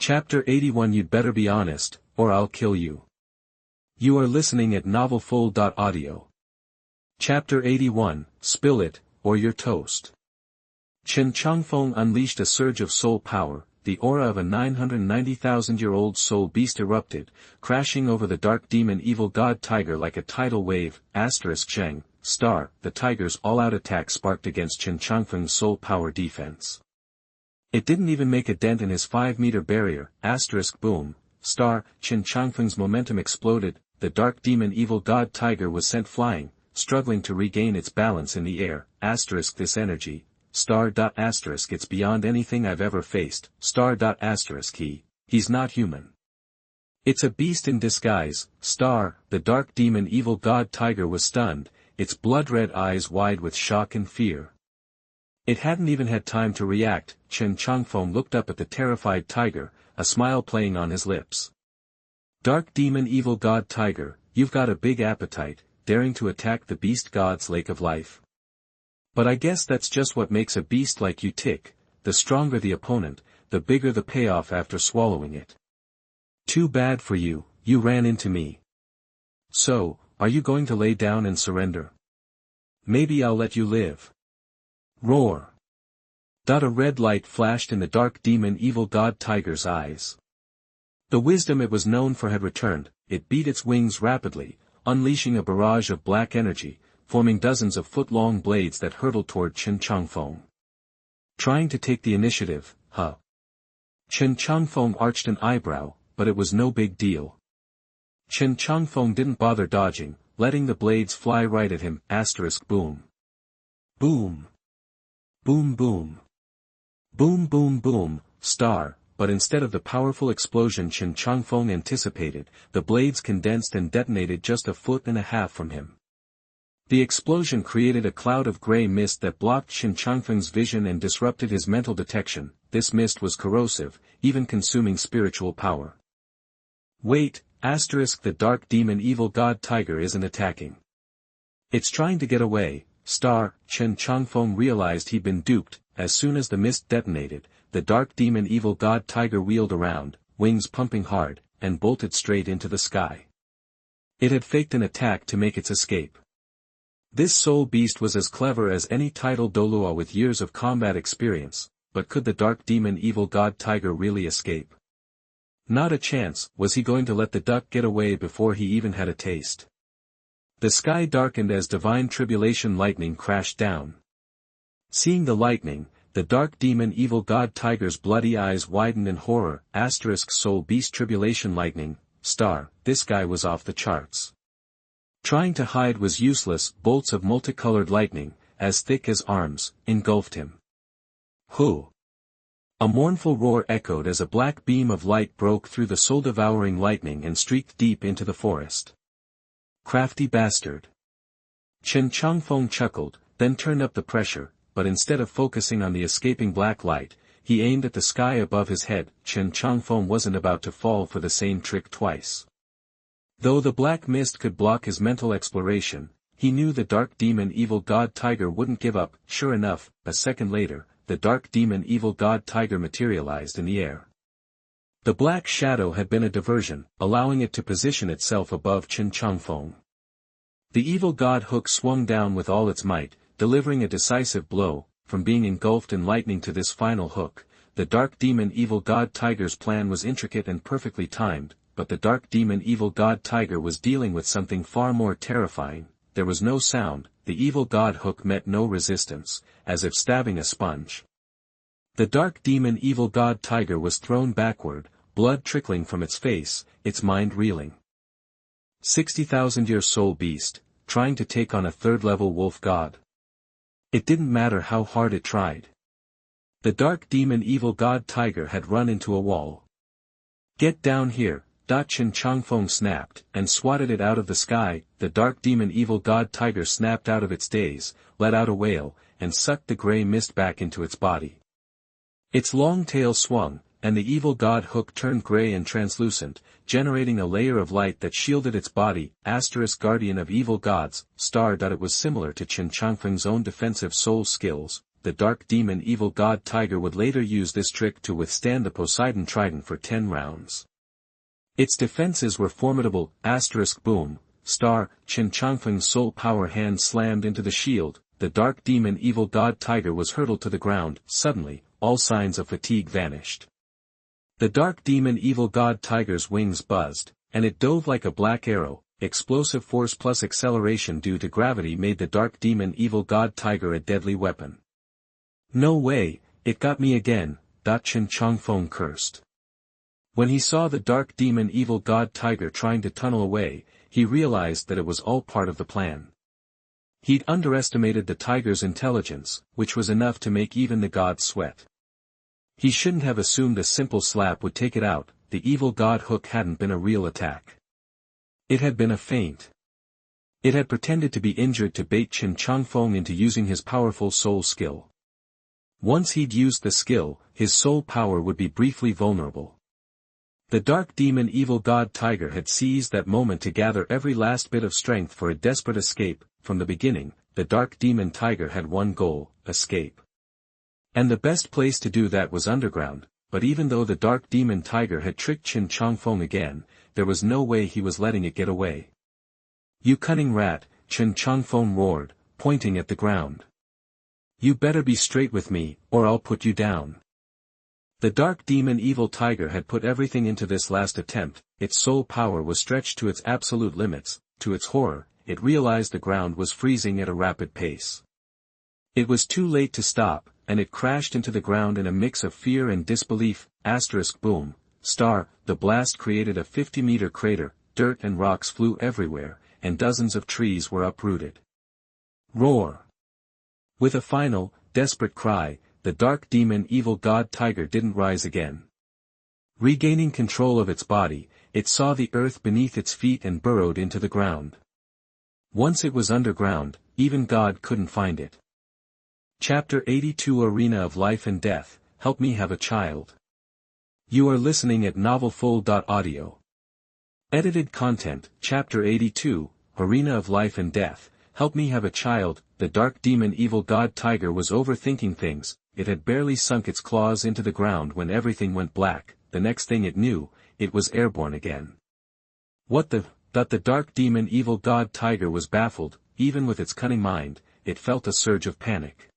Chapter 81. You'd better be honest, or I'll kill you. You are listening at novelfold.audio. Chapter 81. Spill it, or you're toast. Chen Changfeng unleashed a surge of soul power. The aura of a 990,000-year-old soul beast erupted, crashing over the dark demon evil god tiger like a tidal wave. Sheng, star, the tiger's all-out attack sparked against Chen Changfeng's soul power defense. It didn't even make a dent in his 5-meter barrier. Boom, star, Chen Changfeng's momentum exploded. The dark demon evil god tiger was sent flying, struggling to regain its balance in the air. This energy. It's beyond anything I've ever faced. He's not human. It's a beast in disguise. The dark demon evil god tiger was stunned, its blood-red eyes wide with shock and fear. It hadn't even had time to react. Chen Changfeng looked up at the terrified tiger, a smile playing on his lips. Dark demon evil god tiger, you've got a big appetite, daring to attack the beast god's lake of life. But I guess that's just what makes a beast like you tick. The stronger the opponent, the bigger the payoff after swallowing it. Too bad for you, you ran into me. So, are you going to lay down and surrender? Maybe I'll let you live. Roar. A red light flashed in the dark demon evil god tiger's eyes. The wisdom it was known for had returned. It beat its wings rapidly, unleashing a barrage of black energy, forming dozens of foot-long blades that hurtled toward Chen Changfeng. Trying to take the initiative, huh? Chen Changfeng arched an eyebrow, but it was no big deal. Chen Changfeng didn't bother dodging, letting the blades fly right at him. Boom. Boom. Boom boom. Boom boom boom, star, but instead of the powerful explosion Chen Changfeng anticipated, the blades condensed and detonated just 1.5 feet from him. The explosion created a cloud of gray mist that blocked Chen Changfeng's vision and disrupted his mental detection. This mist was corrosive, even consuming spiritual power. Wait, the dark demon evil god tiger isn't attacking. It's trying to get away. Chen Changfeng realized he'd been duped. As soon as the mist detonated, the dark demon evil god tiger wheeled around, wings pumping hard, and bolted straight into the sky. It had faked an attack to make its escape. This soul beast was as clever as any titled Douluo with years of combat experience, but could the dark demon evil god tiger really escape? Not a chance. Was he going to let the duck get away before he even had a taste? The sky darkened as divine tribulation lightning crashed down. Seeing the lightning, the dark demon evil god tiger's bloody eyes widened in horror. Soul beast tribulation lightning, this guy was off the charts. Trying to hide was useless. Bolts of multicolored lightning, as thick as arms, engulfed him. Who? A mournful roar echoed as a black beam of light broke through the soul-devouring lightning and streaked deep into the forest. Crafty bastard. Chen Changfeng chuckled, then turned up the pressure, but instead of focusing on the escaping black light, he aimed at the sky above his head. Chen Changfeng wasn't about to fall for the same trick twice. Though the black mist could block his mental exploration, he knew the dark demon evil god tiger wouldn't give up. Sure enough, a second later, the dark demon evil god tiger materialized in the air. The black shadow had been a diversion, allowing it to position itself above Chen Changfeng. The evil god hook swung down with all its might, delivering a decisive blow. From being engulfed in lightning to this final hook, the dark demon evil god tiger's plan was intricate and perfectly timed, but the dark demon evil god tiger was dealing with something far more terrifying. There was no sound. The evil god hook met no resistance, as if stabbing a sponge. The dark demon evil god tiger was thrown backward, blood trickling from its face, its mind reeling. 60,000-year soul beast, trying to take on a third-level wolf god. It didn't matter how hard it tried. The dark demon evil god tiger had run into a wall. Get down here, Chen Changfeng snapped, and swatted it out of the sky. The dark demon evil god tiger snapped out of its daze, let out a wail, and sucked the gray mist back into its body. Its long tail swung, and the evil god hook turned gray and translucent, generating a layer of light that shielded its body. Guardian of evil gods, It was similar to Chen Changfeng's own defensive soul skills, the dark demon evil god tiger would later use this trick to withstand the Poseidon Trident for 10 rounds. Its defenses were formidable. Boom, Chen Changfeng's soul power hand slammed into the shield, the dark demon evil god tiger was hurtled to the ground. Suddenly, all signs of fatigue vanished. The dark demon evil god tiger's wings buzzed, and it dove like a black arrow. Explosive force plus acceleration due to gravity made the dark demon evil god tiger a deadly weapon. No way, it got me again, Chen Changfeng cursed. When he saw the dark demon evil god tiger trying to tunnel away, he realized that it was all part of the plan. He'd underestimated the tiger's intelligence, which was enough to make even the gods sweat. He shouldn't have assumed a simple slap would take it out. The evil god hook hadn't been a real attack. It had been a feint. It had pretended to be injured to bait Chen Changfeng into using his powerful soul skill. Once he'd used the skill, his soul power would be briefly vulnerable. The dark demon evil god tiger had seized that moment to gather every last bit of strength for a desperate escape. From the beginning, the dark demon tiger had one goal: escape. And the best place to do that was underground. But even though the dark demon tiger had tricked Chen Changfeng again, there was no way he was letting it get away. "You cunning rat," Chen Changfeng roared, pointing at the ground. "You better be straight with me, or I'll put you down." The dark demon evil tiger had put everything into this last attempt. Its soul power was stretched to its absolute limits. To its horror, it realized the ground was freezing at a rapid pace. It was too late to stop, and it crashed into the ground in a mix of fear and disbelief. Boom, the blast created a 50-meter crater, dirt and rocks flew everywhere, and dozens of trees were uprooted. Roar! With a final, desperate cry, the dark demon evil god tiger didn't rise again. Regaining control of its body, it saw the earth beneath its feet and burrowed into the ground. Once it was underground, even God couldn't find it. Chapter 82 Arena of Life and Death, Help Me Have a Child. You are listening at novelfull.audio. Edited content, Chapter 82, Arena of Life and Death, Help Me Have a Child. The dark demon evil god tiger was overthinking things. It had barely sunk its claws into the ground when everything went black. The next thing it knew, it was airborne again. What the? The dark demon evil god tiger was baffled. Even with its cunning mind, it felt a surge of panic.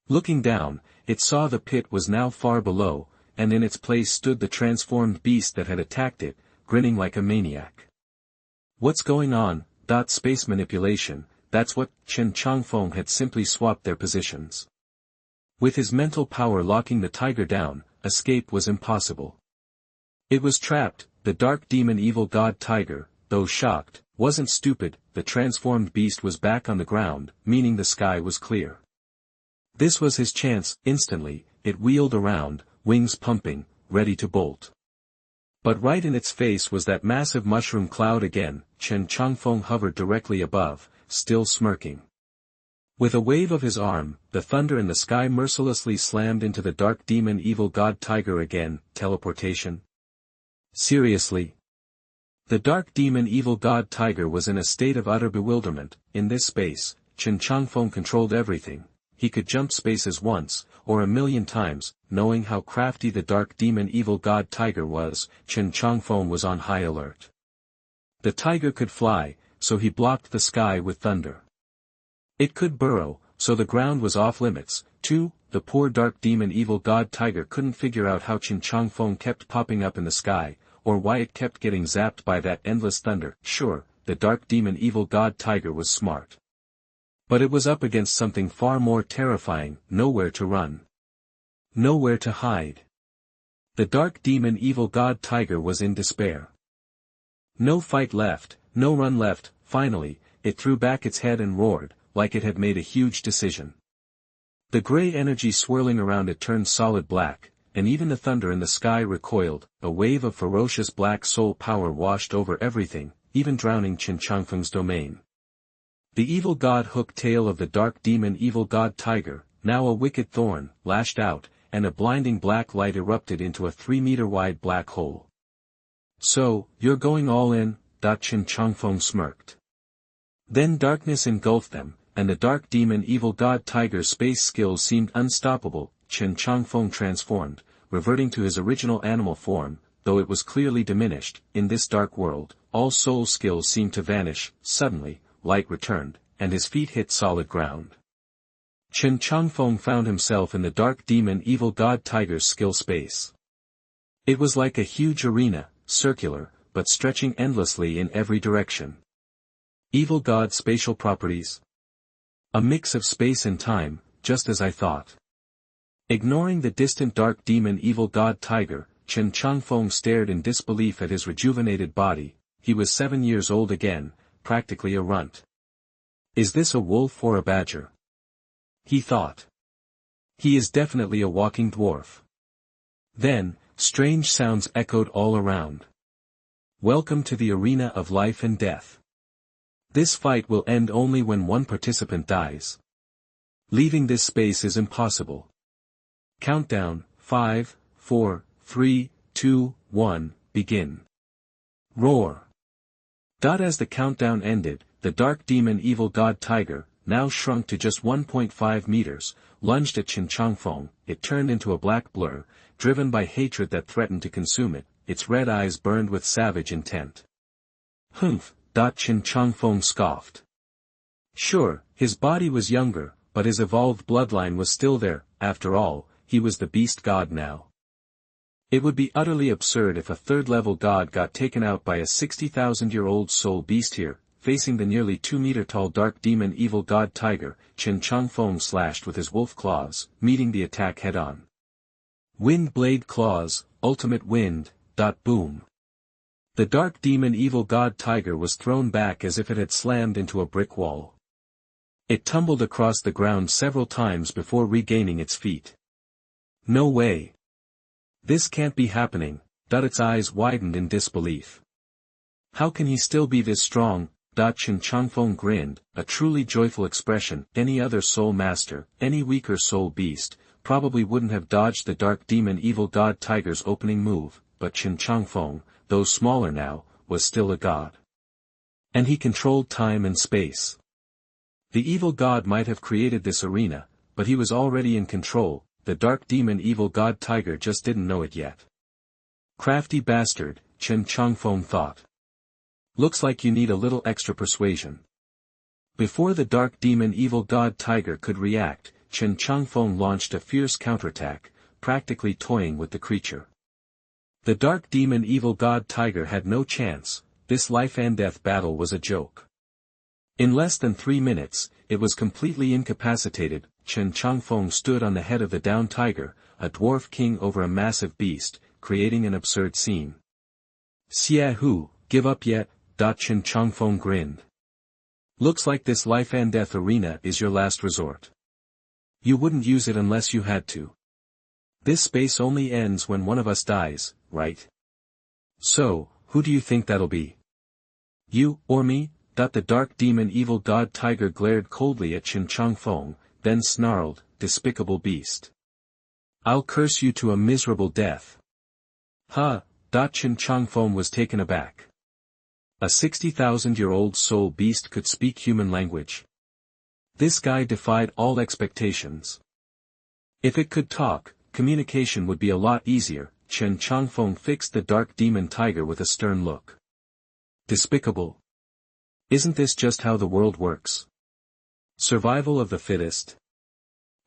Looking down, it saw the pit was now far below, and in its place stood the transformed beast that had attacked it, grinning like a maniac. What's going on? Space manipulation. That's what. Chen Changfeng had simply swapped their positions. With his mental power locking the tiger down, escape was impossible. It was trapped. The dark demon evil god tiger, though shocked, wasn't stupid. The transformed beast was back on the ground, meaning the sky was clear. This was his chance. Instantly, it wheeled around, wings pumping, ready to bolt. But right in its face was that massive mushroom cloud again. Chen Changfeng hovered directly above, still smirking. With a wave of his arm, the thunder in the sky mercilessly slammed into the dark demon evil god tiger again. Teleportation? Seriously? The dark demon evil god tiger was in a state of utter bewilderment. In this space, Chen Changfeng controlled everything. He could jump spaces once, or 1,000,000 times. Knowing how crafty the dark demon evil god tiger was, Chen Changfeng was on high alert. The tiger could fly, so he blocked the sky with thunder. It could burrow, so the ground was off limits. Too, the poor dark demon evil god tiger couldn't figure out how Chen Changfeng kept popping up in the sky, or why it kept getting zapped by that endless thunder. Sure, the dark demon evil god tiger was smart. But it was up against something far more terrifying. Nowhere to run. Nowhere to hide. The dark demon evil god tiger was in despair. No fight left, no run left. Finally, it threw back its head and roared, like it had made a huge decision. The gray energy swirling around it turned solid black, and even the thunder in the sky recoiled. A wave of ferocious black soul power washed over everything, even drowning Chen Changfeng's domain. The evil god hook tail of the dark demon evil god tiger, now a wicked thorn, lashed out, and a blinding black light erupted into a 3-meter-wide black hole. "So, you're going all in?" Chen Changfeng smirked. Then darkness engulfed them, and the dark demon evil god tiger's space skills seemed unstoppable. Chen Changfeng transformed, reverting to his original animal form, though it was clearly diminished. In this dark world, all soul skills seemed to vanish. Suddenly, light returned, and his feet hit solid ground. Chen Changfeng found himself in the dark demon evil god tiger's skill space. It was like a huge arena, circular, but stretching endlessly in every direction. Evil god spatial properties. A mix of space and time, just as I thought. Ignoring the distant dark demon evil god tiger, Chen Changfeng stared in disbelief at his rejuvenated body. He was 7 years old again, practically a runt. Is this a wolf or a badger? He thought. He is definitely a walking dwarf. Then, strange sounds echoed all around. Welcome to the arena of life and death. This fight will end only when one participant dies. Leaving this space is impossible. Countdown, 5, 4, 3, 2, 1, begin. Roar. As the countdown ended, the dark demon evil god tiger, now shrunk to just 1.5 meters, lunged at Chen Changfeng. It turned into a black blur, driven by hatred that threatened to consume it. Its red eyes burned with savage intent. Humph, Chen Changfeng scoffed. Sure, his body was younger, but his evolved bloodline was still there. After all, he was the beast god now. It would be utterly absurd if a third-level god got taken out by a 60,000-year-old soul beast here. Facing the nearly 2-meter-tall dark demon evil god tiger, Chen Changfeng slashed with his wolf claws, meeting the attack head-on. Wind blade claws, ultimate wind. Boom. The dark demon evil god tiger was thrown back as if it had slammed into a brick wall. It tumbled across the ground several times before regaining its feet. No way. This can't be happening. Its eyes widened in disbelief. How can he still be this strong? Chen Changfeng grinned, a truly joyful expression. Any other soul master, any weaker soul beast, probably wouldn't have dodged the dark demon evil god tiger's opening move. But Chen Changfeng, though smaller now, was still a god. And he controlled time and space. The evil god might have created this arena, but he was already in control. The dark demon evil god tiger just didn't know it yet. Crafty bastard, Chen Changfeng thought. Looks like you need a little extra persuasion. Before the dark demon evil god tiger could react, Chen Changfeng launched a fierce counterattack, practically toying with the creature. The dark demon evil god tiger had no chance. This life-and-death battle was a joke. In less than 3 minutes, it was completely incapacitated. Chen Changfeng stood on the head of the downed tiger, a dwarf king over a massive beast, creating an absurd scene. Xiahu, give up yet? Chen Changfeng grinned. Looks like this life-and-death arena is your last resort. You wouldn't use it unless you had to. This space only ends when one of us dies, right? So, who do you think that'll be? You, or me? The dark demon evil god tiger glared coldly at Chen Changfeng, then snarled, despicable beast. I'll curse you to a miserable death. Huh, Chen Changfeng was taken aback. A 60,000-year-old soul beast could speak human language. This guy defied all expectations. If it could talk, communication would be a lot easier. Chen Changfeng fixed the dark demon tiger with a stern look. Despicable. Isn't this just how the world works? Survival of the fittest.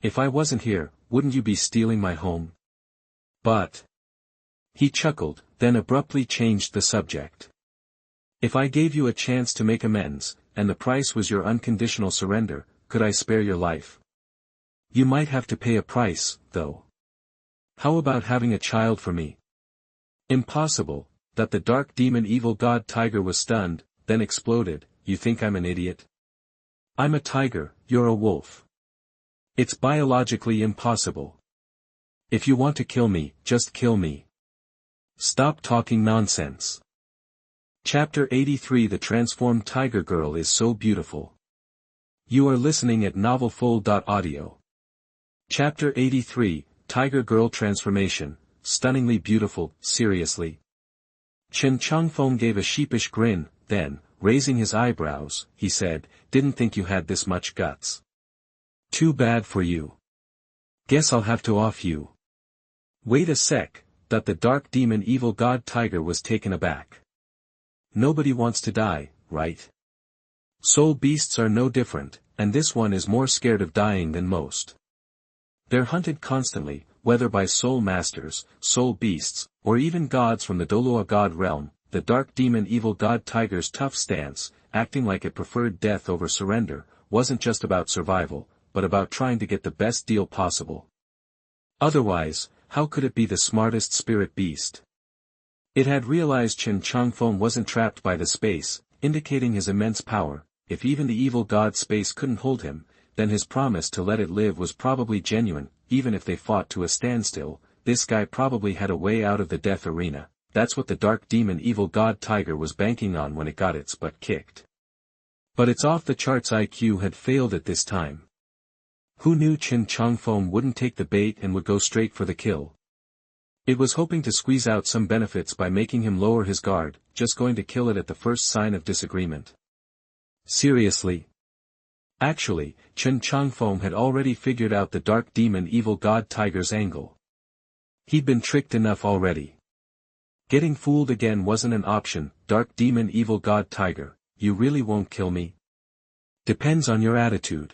If I wasn't here, wouldn't you be stealing my home? But. He chuckled, then abruptly changed the subject. If I gave you a chance to make amends, and the price was your unconditional surrender, could I spare your life? You might have to pay a price, though. How about having a child for me? Impossible. The dark demon evil god tiger was stunned, then exploded. You think I'm an idiot? I'm a tiger, you're a wolf. It's biologically impossible. If you want to kill me, just kill me. Stop talking nonsense. Chapter 83 The Transformed Tiger Girl is so beautiful. You are listening at novelfull.audio. Chapter 83 Tiger Girl Transformation, stunningly beautiful, seriously. Chen Changfeng gave a sheepish grin, then, Raising his eyebrows, he said, "Didn't think you had this much guts. Too bad for you. Guess I'll have to off you." "Wait a sec," that the dark demon evil god tiger was taken aback. "Nobody wants to die, right? Soul beasts are no different, and this one is more scared of dying than most. They're hunted constantly, whether by soul masters, soul beasts, or even gods from the Douluo god realm." The dark demon evil god tiger's tough stance, acting like it preferred death over surrender, wasn't just about survival, but about trying to get the best deal possible. Otherwise, how could it be the smartest spirit beast? It had realized Chen Changfeng wasn't trapped by the space, indicating his immense power. If even the evil god space couldn't hold him, then his promise to let it live was probably genuine. Even if they fought to a standstill, this guy probably had a way out of the death arena. That's what the dark demon evil god tiger was banking on when it got its butt kicked. But its off-the-charts IQ had failed at this time. Who knew Chen Changfeng wouldn't take the bait and would go straight for the kill? It was hoping to squeeze out some benefits by making him lower his guard, just going to kill it at the first sign of disagreement. Seriously? Actually, Chen Changfeng had already figured out the dark demon evil god tiger's angle. He'd been tricked enough already. Getting fooled again wasn't an option. "Dark demon evil god tiger, you really won't kill me? Depends on your attitude."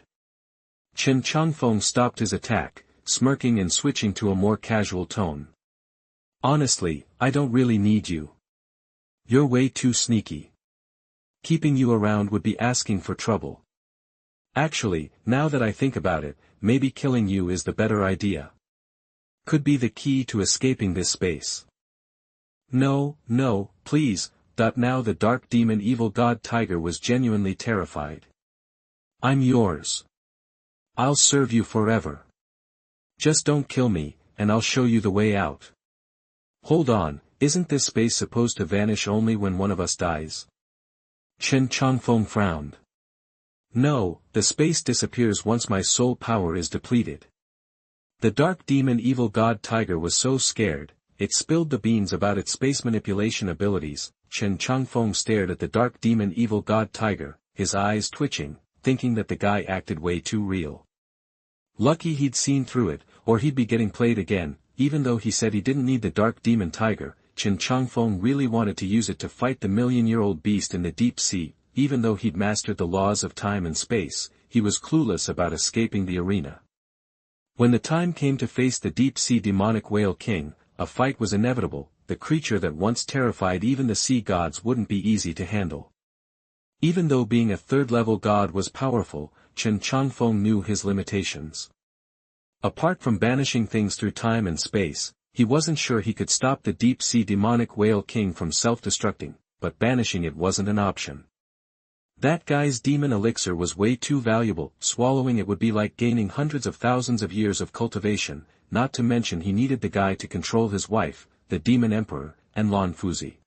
Chen Changfeng stopped his attack, smirking and switching to a more casual tone. "Honestly, I don't really need you. You're way too sneaky. Keeping you around would be asking for trouble. Actually, now that I think about it, maybe killing you is the better idea. Could be the key to escaping this space." "No, no, please." Now the dark demon evil god tiger was genuinely terrified. "I'm yours. I'll serve you forever. Just don't kill me, and I'll show you the way out." "Hold on, isn't this space supposed to vanish only when one of us dies?" Chen Changfeng frowned. "No, the space disappears once my soul power is depleted." The dark demon evil god tiger was so scared, it spilled the beans about its space manipulation abilities. Chen Changfeng stared at the dark demon evil god tiger, his eyes twitching, thinking that the guy acted way too real. Lucky he'd seen through it, or he'd be getting played again. Even though he said he didn't need the dark demon tiger, Chen Changfeng really wanted to use it to fight the million-year-old beast in the deep sea. Even though he'd mastered the laws of time and space, he was clueless about escaping the arena. When the time came to face the deep-sea demonic whale king, a fight was inevitable. The creature that once terrified even the sea gods wouldn't be easy to handle. Even though being a third-level god was powerful, Chen Changfeng knew his limitations. Apart from banishing things through time and space, he wasn't sure he could stop the deep-sea demonic whale king from self-destructing, but banishing it wasn't an option. That guy's demon elixir was way too valuable. Swallowing it would be like gaining hundreds of thousands of years of cultivation, not to mention he needed the guy to control his wife, the Demon Emperor, and Lan Fuzi.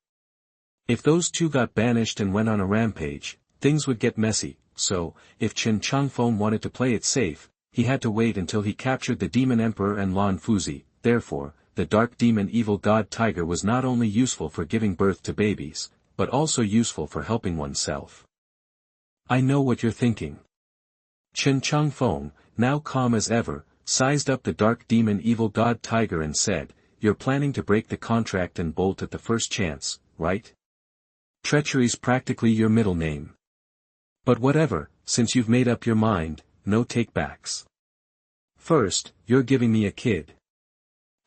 If those two got banished and went on a rampage, things would get messy. So, if Chen Changfeng wanted to play it safe, he had to wait until he captured the Demon Emperor and Lan Fuzi. Therefore, the dark demon evil god tiger was not only useful for giving birth to babies, but also useful for helping oneself. "I know what you're thinking." Chen Changfeng, now calm as ever, sized up the dark demon evil god tiger and said, "You're planning to break the contract and bolt at the first chance, right? Treachery's practically your middle name. But whatever, since you've made up your mind, no takebacks. First, you're giving me a kid."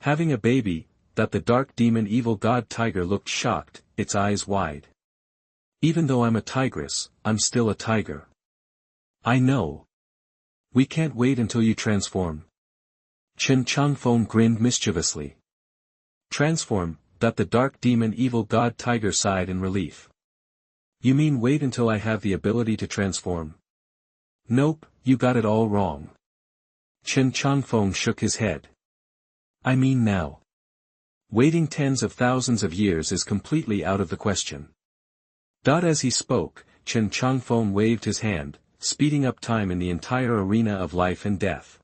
Having a baby, that the dark demon evil god tiger looked shocked, its eyes wide. "Even though I'm a tigress, I'm still a tiger." "I know. We can't wait until you transform." Chen Changfeng grinned mischievously. "Transform?" that the dark demon evil god tiger sighed in relief. "You mean wait until I have the ability to transform?" "Nope, you got it all wrong." Chen Changfeng shook his head. "I mean now. Waiting tens of thousands of years is completely out of the question." As he spoke, Chen Changfeng waved his hand, speeding up time in the entire arena of life and death.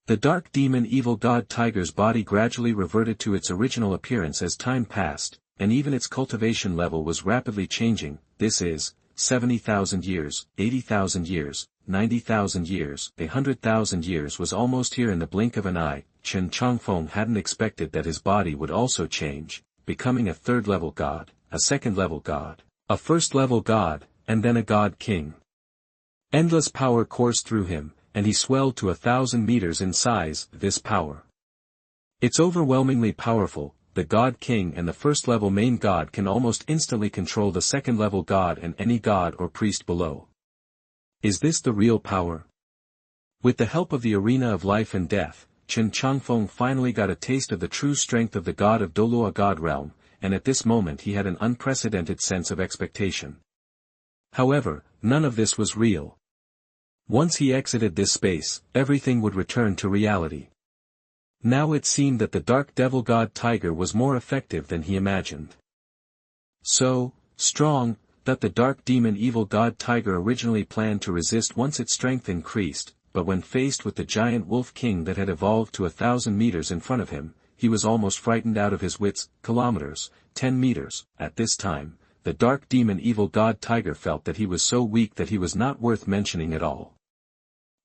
The dark demon evil god tiger's body gradually reverted to its original appearance as time passed, and even its cultivation level was rapidly changing. This is, 70,000 years, 80,000 years, 90,000 years, 100,000 years was almost here in the blink of an eye. Chen Changfeng hadn't expected that his body would also change, becoming a third-level god, a second-level god, a first-level god, and then a god king. Endless power coursed through him, and he swelled to 1,000 meters in size. This power. It's overwhelmingly powerful. The God King and the first-level main god can almost instantly control the second-level god and any god or priest below. Is this the real power? With the help of the arena of life and death, Chen Changfeng finally got a taste of the true strength of the god of Douluo God realm, and at this moment he had an unprecedented sense of expectation. However, none of this was real. Once he exited this space, everything would return to reality. Now it seemed that the dark devil god tiger was more effective than he imagined. So strong, that the dark demon evil god tiger originally planned to resist once its strength increased, but when faced with the giant wolf king that had evolved to 1,000 meters in front of him, he was almost frightened out of his wits. Kilometers, 10 meters, at this time, the dark demon evil god tiger felt that he was so weak that he was not worth mentioning at all.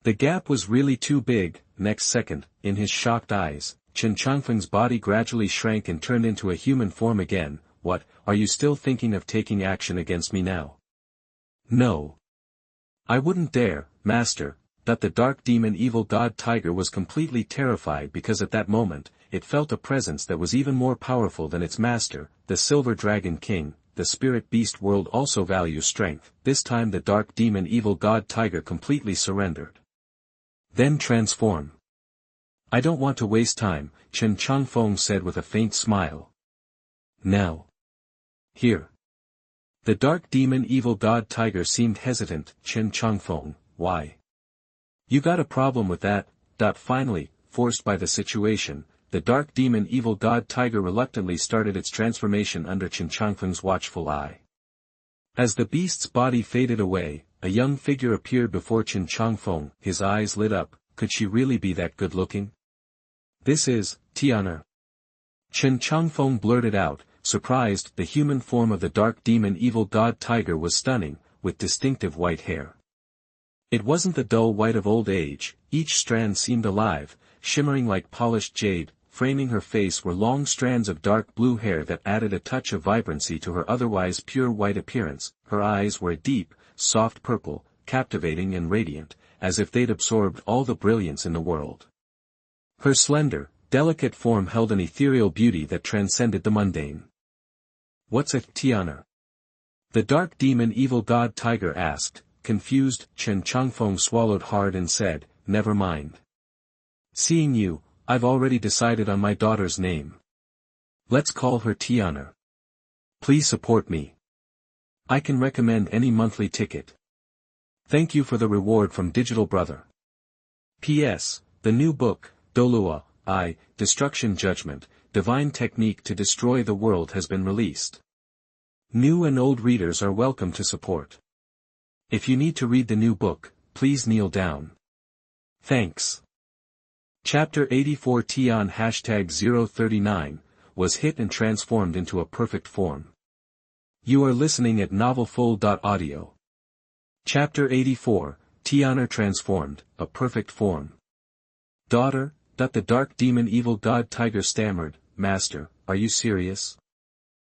The gap was really too big. Next second, in his shocked eyes, Chen Changfeng's body gradually shrank and turned into a human form again. What, are you still thinking of taking action against me now? No. I wouldn't dare, master. That the dark demon evil god tiger was completely terrified because at that moment, it felt a presence that was even more powerful than its master, the Silver Dragon King. The spirit beast world also values strength. This time the dark demon evil god tiger completely surrendered. Then transform. I don't want to waste time, Chen Changfeng said with a faint smile. Now. Here. The dark demon evil god tiger seemed hesitant. Chen Changfeng, why? You got a problem with that? Finally, forced by the situation, the dark demon evil god tiger reluctantly started its transformation under Chen Changfeng's watchful eye. As the beast's body faded away, a young figure appeared before Chen Changfeng. His eyes lit up. Could she really be that good-looking? This is Tian'er. Chen Changfeng blurted out, surprised. The human form of the dark demon evil god tiger was stunning, with distinctive white hair. It wasn't the dull white of old age. Each strand seemed alive, shimmering like polished jade. Framing her face were long strands of dark blue hair that added a touch of vibrancy to her otherwise pure white appearance. Her eyes were a deep, soft purple, captivating and radiant, as if they'd absorbed all the brilliance in the world. Her slender, delicate form held an ethereal beauty that transcended the mundane. What's a Tian'er? The dark demon evil god tiger asked, confused. Chen Changfeng swallowed hard and said, never mind. Seeing you, I've already decided on my daughter's name. Let's call her Tian'er. Please support me. I can recommend any monthly ticket. Thank you for the reward from Digital Brother. P.S. The new book, Douluo, Destruction Judgment, Divine Technique to Destroy the World has been released. New and old readers are welcome to support. If you need to read the new book, please kneel down. Thanks. Chapter 84 Tian #039, was hit and transformed into a perfect form. You are listening at novelfull.audio. Chapter 84, Tian'er transformed, a perfect form. Daughter, the dark demon evil god tiger stammered, Master, are you serious?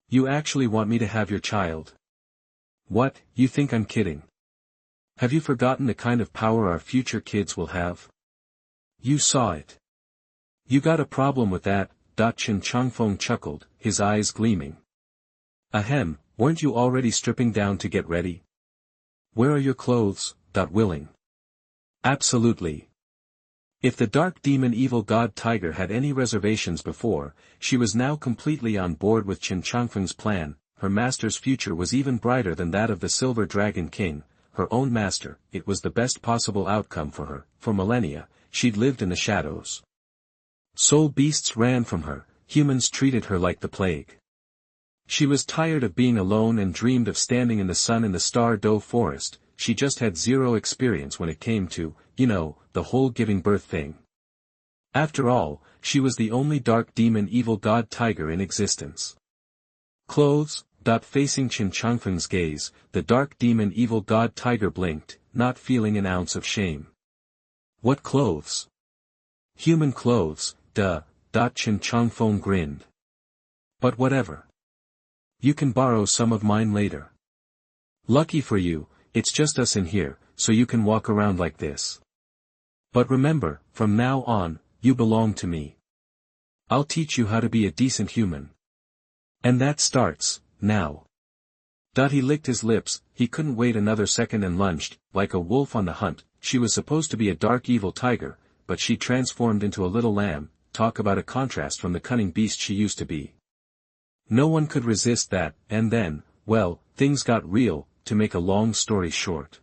You actually want me to have your child? What, you think I'm kidding? Have you forgotten the kind of power our future kids will have? You saw it. You got a problem with that? Chen Changfeng chuckled, his eyes gleaming. Ahem, weren't you already stripping down to get ready? Where are your clothes? Willing. Absolutely. If the dark demon evil god tiger had any reservations before, she was now completely on board with Chen Changfeng's plan. Her master's future was even brighter than that of the Silver Dragon King, her own master. It was the best possible outcome for her. For millennia, she'd lived in the shadows. Soul beasts ran from her, humans treated her like the plague. She was tired of being alone and dreamed of standing in the sun in the Star Doe forest. She just had zero experience when it came to, the whole giving birth thing. After all, she was the only dark demon evil god tiger in existence. Clothes? Facing Chen Changfeng's gaze, the dark demon evil god tiger blinked, not feeling an ounce of shame. What clothes? Human clothes, duh, Chen Changfeng grinned. But whatever. You can borrow some of mine later. Lucky for you, it's just us in here, so you can walk around like this. But remember, from now on, you belong to me. I'll teach you how to be a decent human. And that starts, now. He licked his lips, he couldn't wait another second and lunged, like a wolf on the hunt. She was supposed to be a dark evil tiger, but she transformed into a little lamb. Talk about a contrast from the cunning beast she used to be. No one could resist that, and then, well, things got real, to make a long story short.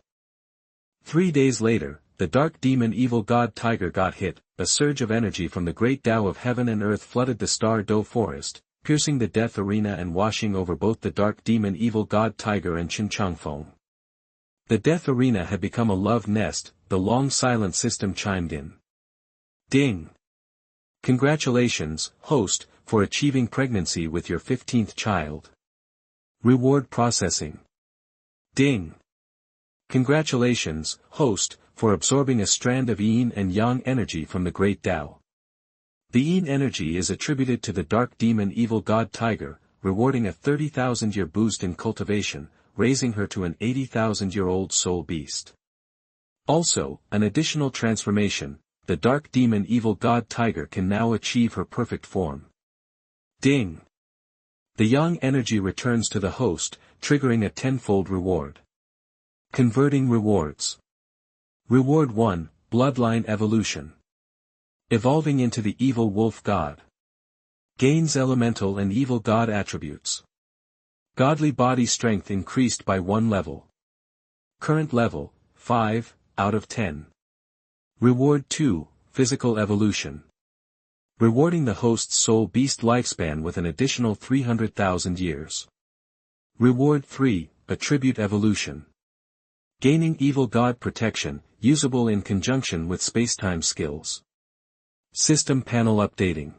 3 days later, the dark demon evil god tiger got hit. A surge of energy from the great Tao of heaven and earth flooded the Star Do forest, piercing the death arena and washing over both the dark demon evil god tiger and Chen Changfeng. The death arena had become a love nest. The long silent system chimed in. Ding! Congratulations, host, for achieving pregnancy with your 15th child. Reward processing. Ding! Congratulations, host, for absorbing a strand of yin and yang energy from the great Tao. The yin energy is attributed to the dark demon evil god tiger, rewarding a 30,000-year boost in cultivation, raising her to an 80,000-year-old soul beast. Also, an additional transformation, the dark demon evil god tiger can now achieve her perfect form. Ding! The yang energy returns to the host, triggering a tenfold reward. Converting rewards. Reward 1, Bloodline Evolution. Evolving into the evil wolf god. Gains elemental and evil god attributes. Godly body strength increased by 1 level. Current level, 5, out of 10. Reward 2, Physical Evolution. Rewarding the host's soul beast lifespan with an additional 300,000 years. Reward 3, Attribute Evolution. Gaining evil god protection, usable in conjunction with spacetime skills. System panel updating.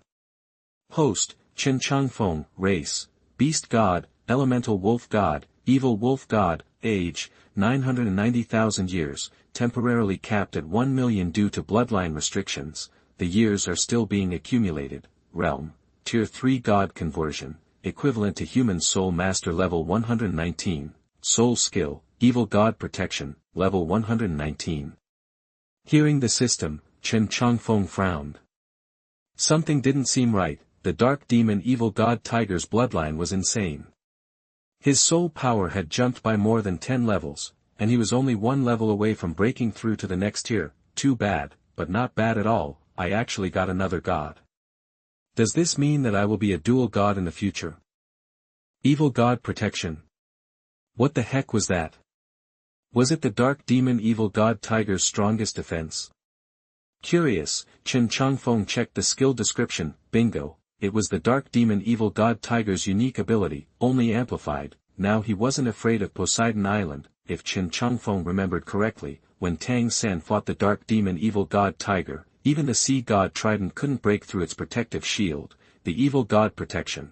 Host, Chen Changfeng, race, beast god, elemental wolf god, evil wolf god, age, 990,000 years, temporarily capped at 1 million due to bloodline restrictions. The years are still being accumulated. Realm, Tier 3 God Conversion, equivalent to Human Soul Master Level 119, Soul Skill, Evil God Protection, Level 119. Hearing the system, Chen Changfeng frowned. Something didn't seem right. The dark demon evil god tiger's bloodline was insane. His soul power had jumped by more than 10 levels, and he was only 1 level away from breaking through to the next tier. Too bad, but not bad at all. I actually got another god. Does this mean that I will be a dual god in the future? Evil god protection. What the heck was that? Was it the dark demon evil god tiger's strongest defense? Curious, Chen Changfeng checked the skill description. Bingo, it was the dark demon evil god tiger's unique ability, only amplified. Now he wasn't afraid of Poseidon Island. If Chen Changfeng remembered correctly, when Tang San fought the dark demon evil god tiger, even the sea god trident couldn't break through its protective shield, the evil god protection.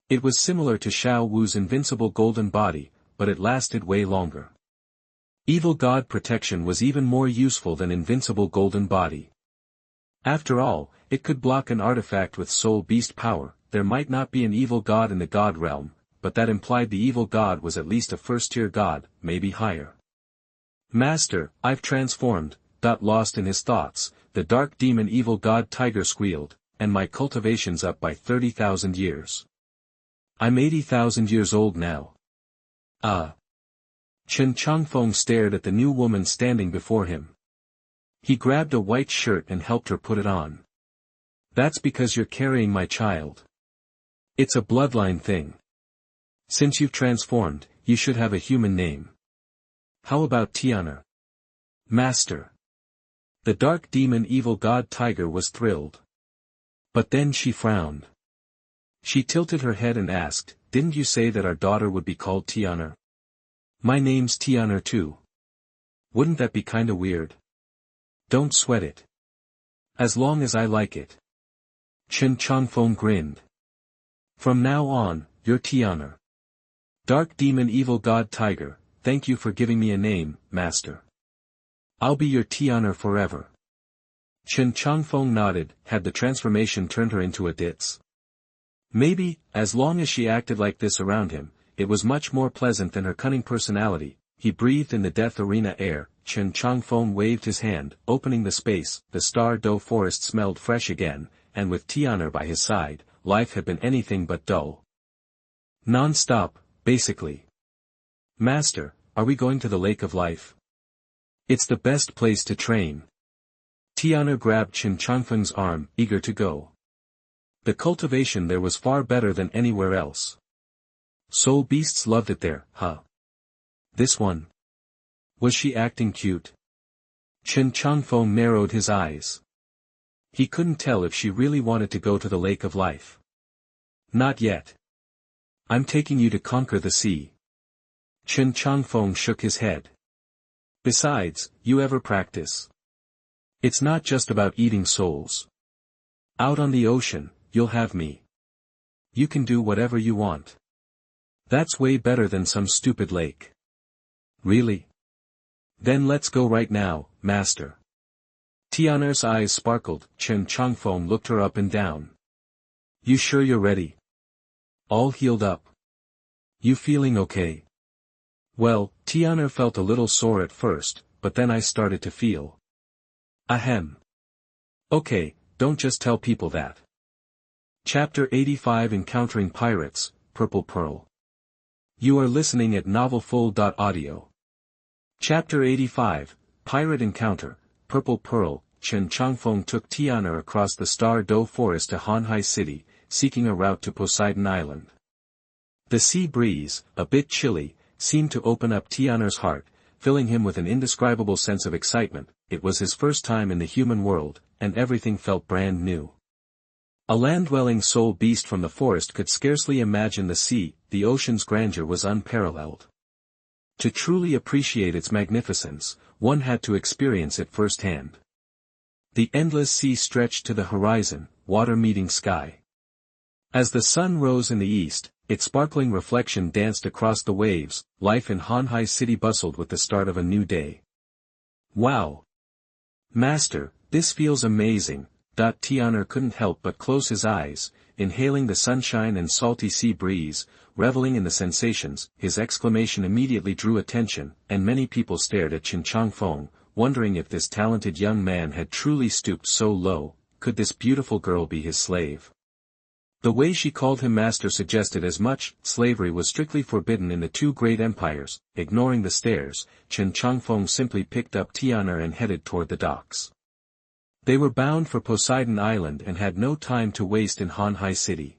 It was similar to Xiao Wu's invincible golden body, but it lasted way longer. Evil god protection was even more useful than invincible golden body. After all, it could block an artifact with soul beast power. There might not be an evil god in the god realm, but that implied the evil god was at least a first-tier god, maybe higher. Master, I've transformed. Lost in his thoughts, the dark demon evil god tiger squealed, and my cultivation's up by 30,000 years. I'm 80,000 years old now. Chen Changfeng stared at the new woman standing before him. He grabbed a white shirt and helped her put it on. That's because you're carrying my child. It's a bloodline thing. Since you've transformed, you should have a human name. How about Tian'er? Master. The dark demon evil god tiger was thrilled. But then she frowned. She tilted her head and asked, didn't you say that our daughter would be called Tian'er? My name's Tian'er too. Wouldn't that be kinda weird? Don't sweat it. As long as I like it. Chen Changfeng grinned. From now on, you're Tian'er. Dark demon evil god tiger, thank you for giving me a name, master. I'll be your Tian'er forever. Chen Changfeng nodded. Had the transformation turned her into a ditz? Maybe, as long as she acted like this around him, it was much more pleasant than her cunning personality. He breathed in the death arena air. Chen Changfeng waved his hand, opening the space. The Star Do forest smelled fresh again, and with Tian'er by his side, life had been anything but dull. Non-stop, basically. Master, are we going to the Lake of Life? It's the best place to train. Tian'er grabbed Chen Changfeng's arm, eager to go. The cultivation there was far better than anywhere else. Soul beasts loved it there, huh? This one. Was she acting cute? Chen Changfeng narrowed his eyes. He couldn't tell if she really wanted to go to the Lake of Life. Not yet. I'm taking you to conquer the sea. Chen Changfeng shook his head. Besides, you ever practice? It's not just about eating souls. Out on the ocean, you'll have me. You can do whatever you want. That's way better than some stupid lake. Really? Then let's go right now, master. Tian'er's eyes sparkled. Chen Changfeng looked her up and down. You sure you're ready? All healed up? You feeling okay? Well, Tian'er felt a little sore at first, but then I started to feel. Ahem. Okay, don't just tell people that. Chapter 85 Encountering Pirates, Purple Pearl. You are listening at novelfull.audio. Chapter 85, Pirate Encounter, Purple Pearl. Chen Changfeng took Tian'er across the Star Do forest to Hanhai City, seeking a route to Poseidon Island. The sea breeze, a bit chilly, seemed to open up Tian'er's heart, filling him with an indescribable sense of excitement. It was his first time in the human world, and everything felt brand new. A land-dwelling soul beast from the forest could scarcely imagine the sea. The ocean's grandeur was unparalleled. To truly appreciate its magnificence, one had to experience it firsthand. The endless sea stretched to the horizon, water meeting sky. As the sun rose in the east, its sparkling reflection danced across the waves. Life in Hanhai City bustled with the start of a new day. Wow! Master, this feels amazing. Tian'er couldn't help but close his eyes, inhaling the sunshine and salty sea breeze, reveling in the sensations. His exclamation immediately drew attention, and many people stared at Chen Changfeng, wondering if this talented young man had truly stooped so low. Could this beautiful girl be his slave? The way she called him master suggested as much. Slavery was strictly forbidden in the two great empires. Ignoring the stares, Chen Changfeng simply picked up Tian'er and headed toward the docks. They were bound for Poseidon Island and had no time to waste in Hanhai City.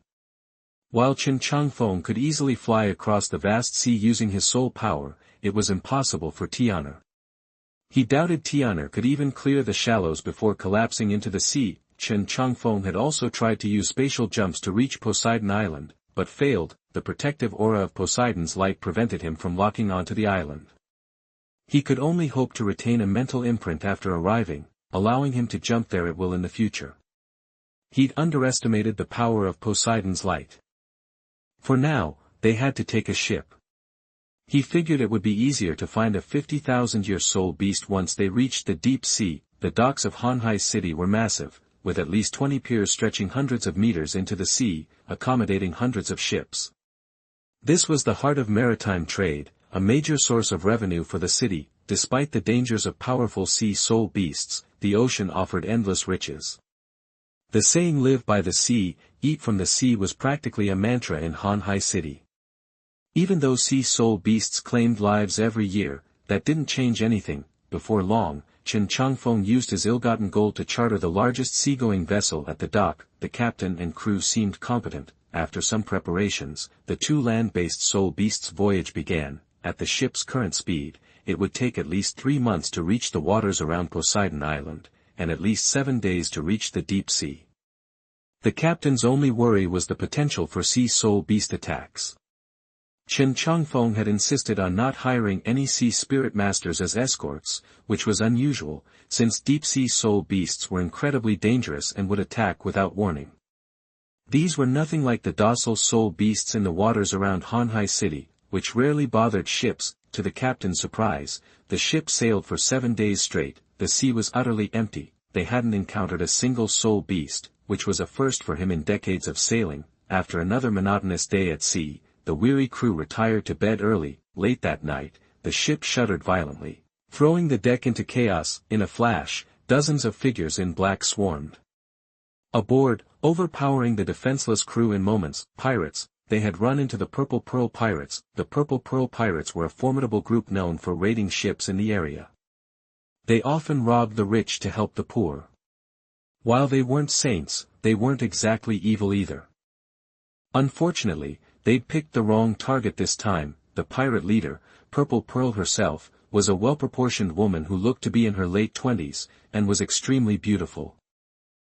While Chen Changfeng could easily fly across the vast sea using his soul power, it was impossible for Tian'er. He doubted Tian'er could even clear the shallows before collapsing into the sea. Chen Changfeng had also tried to use spatial jumps to reach Poseidon Island, but failed. The protective aura of Poseidon's light prevented him from locking onto the island. He could only hope to retain a mental imprint after arriving, allowing him to jump there at will in the future. He'd underestimated the power of Poseidon's light. For now, they had to take a ship. He figured it would be easier to find a 50,000-year soul beast once they reached the deep sea. The docks of Hanhai City were massive, with at least 20 piers stretching hundreds of meters into the sea, accommodating hundreds of ships. This was the heart of maritime trade, a major source of revenue for the city. Despite the dangers of powerful sea soul beasts, the ocean offered endless riches. The saying "live by the sea, eat from the sea" was practically a mantra in Hanhai City. Even though sea soul beasts claimed lives every year, that didn't change anything. Before long, Chen Changfeng used his ill-gotten gold to charter the largest seagoing vessel at the dock. The captain and crew seemed competent. After some preparations, the two land-based soul beasts' voyage began. At the ship's current speed, it would take at least 3 months to reach the waters around Poseidon Island, and at least 7 days to reach the deep sea. The captain's only worry was the potential for sea soul beast attacks. Chen Changfeng had insisted on not hiring any sea spirit masters as escorts, which was unusual, since deep-sea soul beasts were incredibly dangerous and would attack without warning. These were nothing like the docile soul beasts in the waters around Hanhai City. which rarely bothered ships. To the captain's surprise, the ship sailed for 7 days straight. The sea was utterly empty. They hadn't encountered a single soul beast, which was a first for him in decades of sailing. After another monotonous day at sea, the weary crew retired to bed early. Late that night, the ship shuddered violently, throwing the deck into chaos. In a flash, dozens of figures in black swarmed aboard, overpowering the defenseless crew in moments. Pirates. They had run into the Purple Pearl Pirates. The Purple Pearl Pirates were a formidable group known for raiding ships in the area. They often robbed the rich to help the poor. While they weren't saints, they weren't exactly evil either. Unfortunately, they'd picked the wrong target this time. The pirate leader, Purple Pearl herself, was a well-proportioned woman who looked to be in her late 20s, and was extremely beautiful.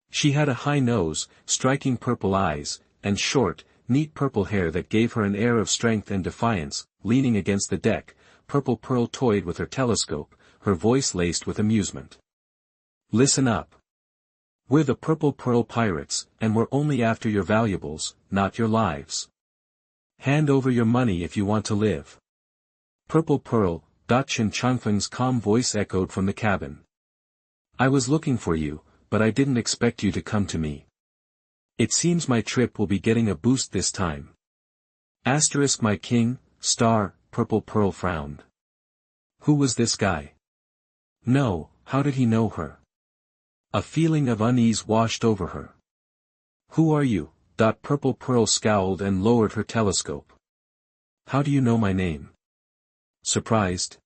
She had a high nose, striking purple eyes, and short, neat purple hair that gave her an air of strength and defiance. Leaning against the deck, Purple Pearl toyed with her telescope, her voice laced with amusement. "Listen up. We're the Purple Pearl Pirates, and we're only after your valuables, not your lives. Hand over your money if you want to live." Purple Pearl. Chen Changfeng's calm voice echoed from the cabin. "I was looking for you, but I didn't expect you to come to me. It seems my trip will be getting a boost this time. Asterisk my king, star." Purple Pearl frowned. Who was this guy? No, how did he know her? A feeling of unease washed over her. Who are you? Purple Pearl scowled and lowered her telescope. How do you know my name? Surprised?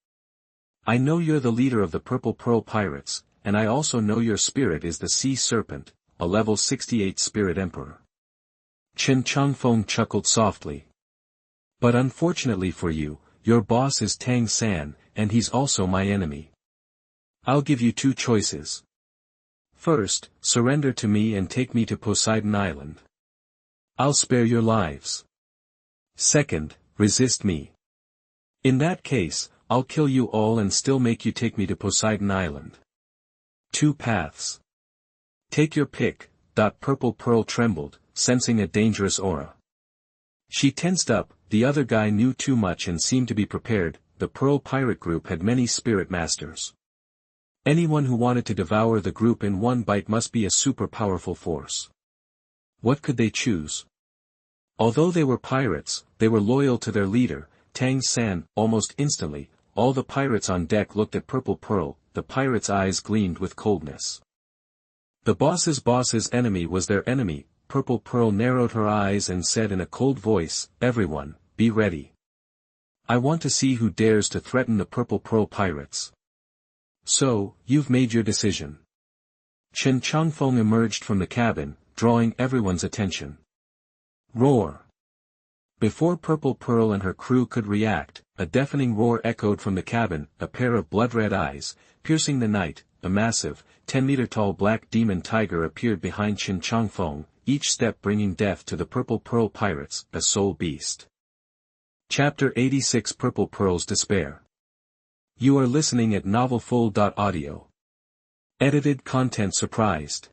I know you're the leader of the Purple Pearl Pirates, and I also know your spirit is the Sea Serpent, a level 68 Spirit Emperor. Chen Changfeng chuckled softly. But unfortunately for you, your boss is Tang San, and he's also my enemy. I'll give you 2 choices. First, surrender to me and take me to Poseidon Island. I'll spare your lives. Second, resist me. In that case, I'll kill you all and still make you take me to Poseidon Island. 2 paths. Take your pick. Purple Pearl trembled, sensing a dangerous aura. She tensed up. The other guy knew too much and seemed to be prepared. The Pearl Pirate Group had many spirit masters. Anyone who wanted to devour the group in one bite must be a super powerful force. What could they choose? Although they were pirates, they were loyal to their leader, Tang San. Almost instantly, all the pirates on deck looked at Purple Pearl. The pirates' eyes gleamed with coldness. The boss's enemy was their enemy. Purple Pearl narrowed her eyes and said in a cold voice, "Everyone, be ready. I want to see who dares to threaten the Purple Pearl Pirates." So, you've made your decision. Chen Changfeng emerged from the cabin, drawing everyone's attention. Roar. Before Purple Pearl and her crew could react, a deafening roar echoed from the cabin. A pair of blood-red eyes, piercing the night. A massive, 10-meter-tall black demon tiger appeared behind Chen Changfeng, each step bringing death to the Purple Pearl Pirates, a soul beast. Chapter 86 Purple Pearl's Despair. You are listening at novelfull.audio. Edited content surprised.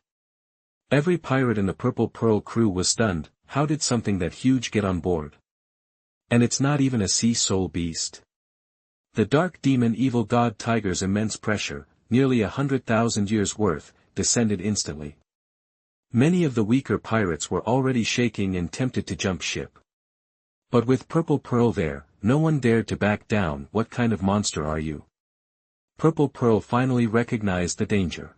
Every pirate in the Purple Pearl crew was stunned. How did something that huge get on board? And it's not even a sea soul beast. The dark demon evil god tiger's immense pressure, nearly 100,000 years' worth, descended instantly. Many of the weaker pirates were already shaking and tempted to jump ship. But with Purple Pearl there, no one dared to back down. What kind of monster are you? Purple Pearl finally recognized the danger.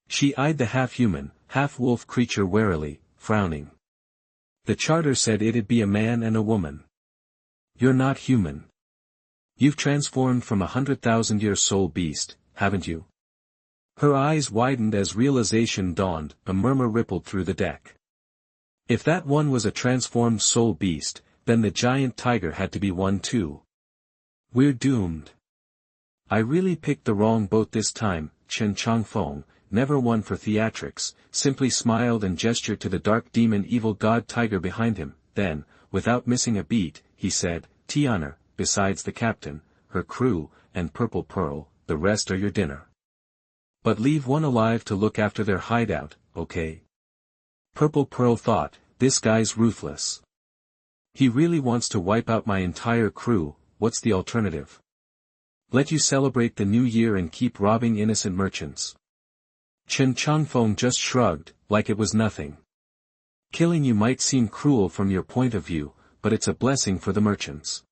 She eyed the half-human, half-wolf creature warily, frowning. The charter said it'd be a man and a woman. You're not human. You've transformed from 100,000-year soul beast, haven't you? Her eyes widened as realization dawned. A murmur rippled through the deck. If that one was a transformed soul beast, then the giant tiger had to be one too. We're doomed. I really picked the wrong boat this time. Chen Changfeng, never one for theatrics, simply smiled and gestured to the dark demon evil god tiger behind him. Then, without missing a beat, he said, "Tian'er, besides the captain, her crew, and Purple Pearl, the rest are your dinner. But leave one alive to look after their hideout, okay?" Purple Pearl thought, this guy's ruthless. He really wants to wipe out my entire crew. What's the alternative? Let you celebrate the new year and keep robbing innocent merchants. Chen Changfeng just shrugged, like it was nothing. Killing you might seem cruel from your point of view, but it's a blessing for the merchants.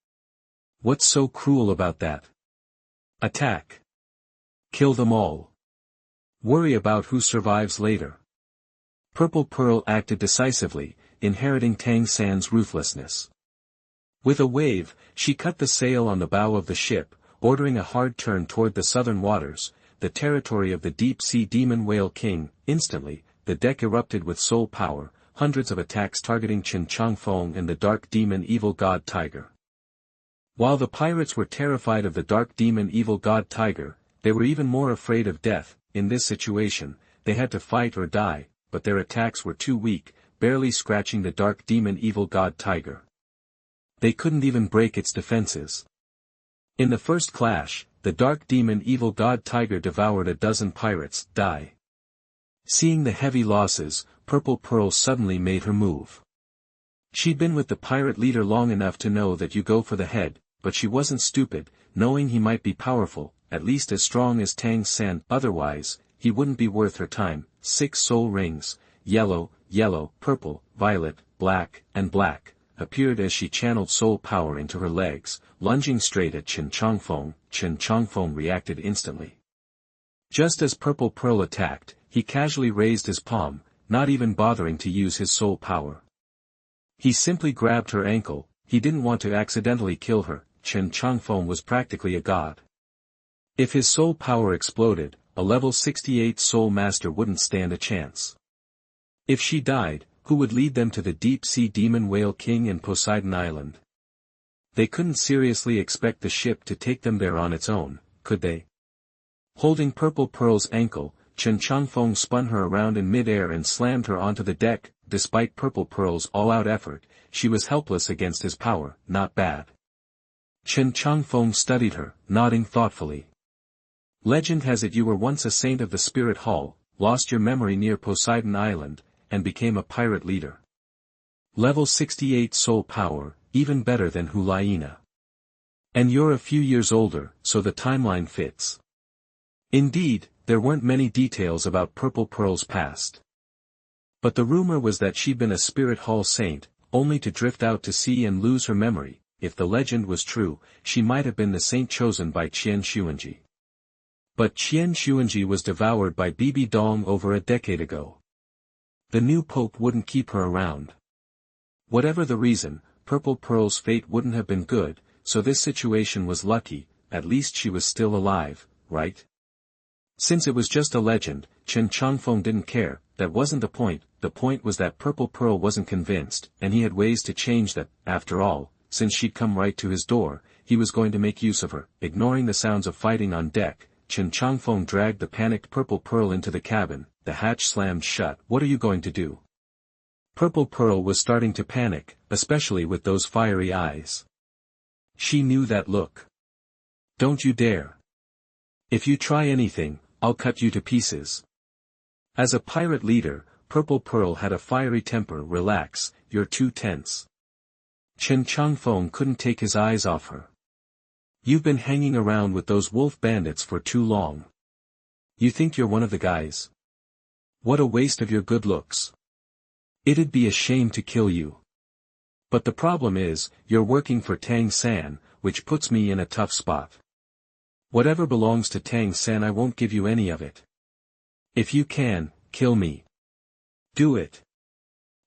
What's so cruel about that? Attack. Kill them all. Worry about who survives later. Purple Pearl acted decisively, inheriting Tang San's ruthlessness. With a wave, she cut the sail on the bow of the ship, ordering a hard turn toward the southern waters, the territory of the deep-sea demon whale king. Instantly, the deck erupted with soul power, hundreds of attacks targeting Chen Changfeng and the dark demon evil god tiger. While the pirates were terrified of the dark demon evil god tiger, they were even more afraid of death. In this situation, they had to fight or die, but their attacks were too weak, barely scratching the dark demon evil god tiger. They couldn't even break its defenses. In the first clash, the dark demon evil god tiger devoured a dozen pirates. Seeing the heavy losses, Purple Pearl suddenly made her move. She'd been with the pirate leader long enough to know that you go for the head, but she wasn't stupid, knowing he might be powerful, at least as strong as Tang San. Otherwise, he wouldn't be worth her time. 6 soul rings, yellow, yellow, purple, violet, black, and black, appeared as she channeled soul power into her legs, lunging straight at Chen Changfeng. Chen Changfeng reacted instantly. Just as Purple Pearl attacked, he casually raised his palm, not even bothering to use his soul power. He simply grabbed her ankle. He didn't want to accidentally kill her. Chen Changfeng was practically a god. If his soul power exploded, a level 68 soul master wouldn't stand a chance. If she died, who would lead them to the deep-sea demon whale king and Poseidon Island? They couldn't seriously expect the ship to take them there on its own, could they? Holding Purple Pearl's ankle, Chen Changfeng spun her around in mid-air and slammed her onto the deck. Despite Purple Pearl's all-out effort, she was helpless against his power. Not bad. Chen Changfeng studied her, nodding thoughtfully. Legend has it you were once a saint of the Spirit Hall, lost your memory near Poseidon Island, and became a pirate leader. Level 68 soul power, even better than Hulaina. And you're a few years older, so the timeline fits. Indeed, there weren't many details about Purple Pearl's past. But the rumor was that she'd been a Spirit Hall saint, only to drift out to sea and lose her memory. If the legend was true, she might have been the saint chosen by Qian Xuanji. But Qian Xuanji was devoured by Bibi Dong over a decade ago. The new pope wouldn't keep her around. Whatever the reason, Purple Pearl's fate wouldn't have been good, so this situation was lucky. At least she was still alive, right? Since it was just a legend, Chen Changfeng didn't care. That wasn't the point was that Purple Pearl wasn't convinced, and he had ways to change that. After all, since she'd come right to his door, he was going to make use of her. Ignoring the sounds of fighting on deck, Chen Changfeng dragged the panicked Purple Pearl into the cabin. The hatch slammed shut. What are you going to do? Purple Pearl was starting to panic, especially with those fiery eyes. She knew that look. Don't you dare. If you try anything, I'll cut you to pieces. As a pirate leader, Purple Pearl had a fiery temper. Relax, you're too tense. Chen Changfeng couldn't take his eyes off her. You've been hanging around with those wolf bandits for too long. You think you're one of the guys? What a waste of your good looks. It'd be a shame to kill you. But the problem is, you're working for Tang San, which puts me in a tough spot. Whatever belongs to Tang San, I won't give you any of it. If you can, kill me. Do it.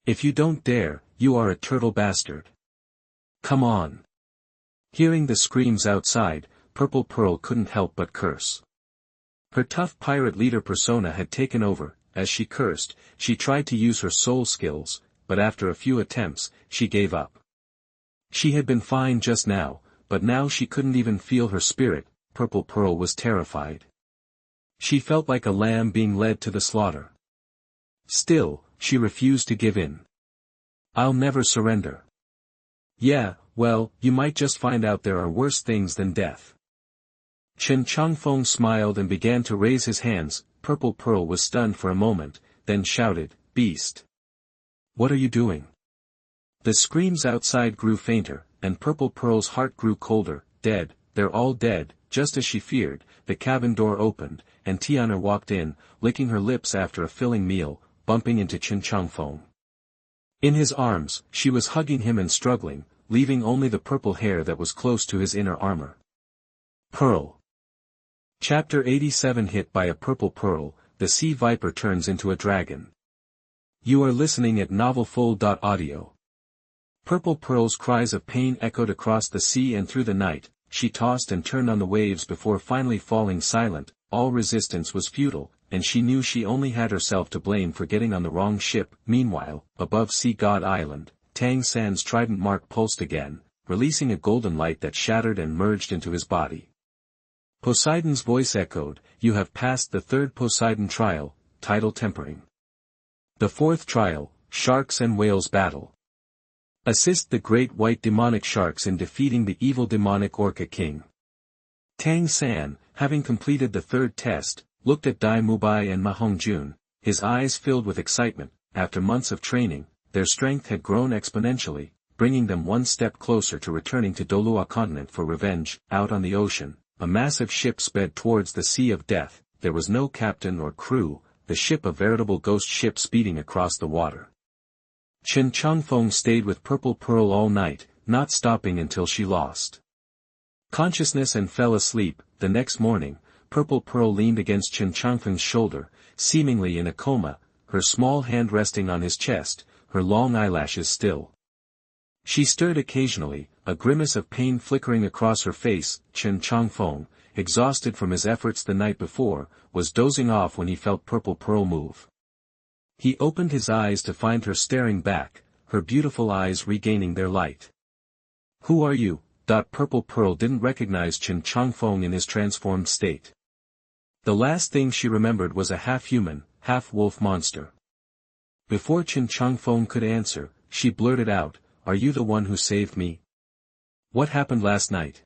If you don't dare, you are a turtle bastard. Come on. Hearing the screams outside, Purple Pearl couldn't help but curse. Her tough pirate leader persona had taken over. As she cursed, she tried to use her soul skills, but after a few attempts, she gave up. She had been fine just now, but now she couldn't even feel her spirit. Purple Pearl was terrified. She felt like a lamb being led to the slaughter. Still, she refused to give in. I'll never surrender. Yeah, well, you might just find out there are worse things than death. Chen Changfeng smiled and began to raise his hands. Purple Pearl was stunned for a moment, then shouted, Beast! What are you doing? The screams outside grew fainter, and Purple Pearl's heart grew colder. Dead, they're all dead, just as she feared. The cabin door opened, and Tian'er walked in, licking her lips after a filling meal, bumping into Chen Changfeng. In his arms, she was hugging him and struggling, leaving only the purple hair that was close to his inner armor. Pearl. Chapter 87. Hit by a purple pearl, the sea viper turns into a dragon. You are listening at novelfull.audio. Purple Pearl's cries of pain echoed across the sea and through the night. She tossed and turned on the waves before finally falling silent. All resistance was futile, and she knew she only had herself to blame for getting on the wrong ship. Meanwhile, above Sea God Island, Tang San's trident mark pulsed again, releasing a golden light that shattered and merged into his body. Poseidon's voice echoed, "You have passed the third Poseidon trial, tidal tempering. The fourth trial, Sharks and Whales Battle. Assist the great white demonic sharks in defeating the evil demonic orca king." Tang San, having completed the third test, looked at Dai Mubai and Ma Hongjun, his eyes filled with excitement. After months of training, their strength had grown exponentially, bringing them one step closer to returning to Douluo Continent for revenge. Out on the ocean, a massive ship sped towards the Sea of Death. There was no captain or crew, the ship a veritable ghost ship speeding across the water. Chen Changfeng stayed with Purple Pearl all night, not stopping until she lost consciousness and fell asleep. The next morning, Purple Pearl leaned against Chen Changfeng's shoulder, seemingly in a coma, her small hand resting on his chest, her long eyelashes still. She stirred occasionally, a grimace of pain flickering across her face. Chen Changfeng, exhausted from his efforts the night before, was dozing off when he felt Purple Pearl move. He opened his eyes to find her staring back, her beautiful eyes regaining their light. "Who are you?" Purple Pearl didn't recognize Chen Changfeng in his transformed state. The last thing she remembered was a half-human, half-wolf monster. Before Chen Changfeng could answer, she blurted out, "Are you the one who saved me? What happened last night?"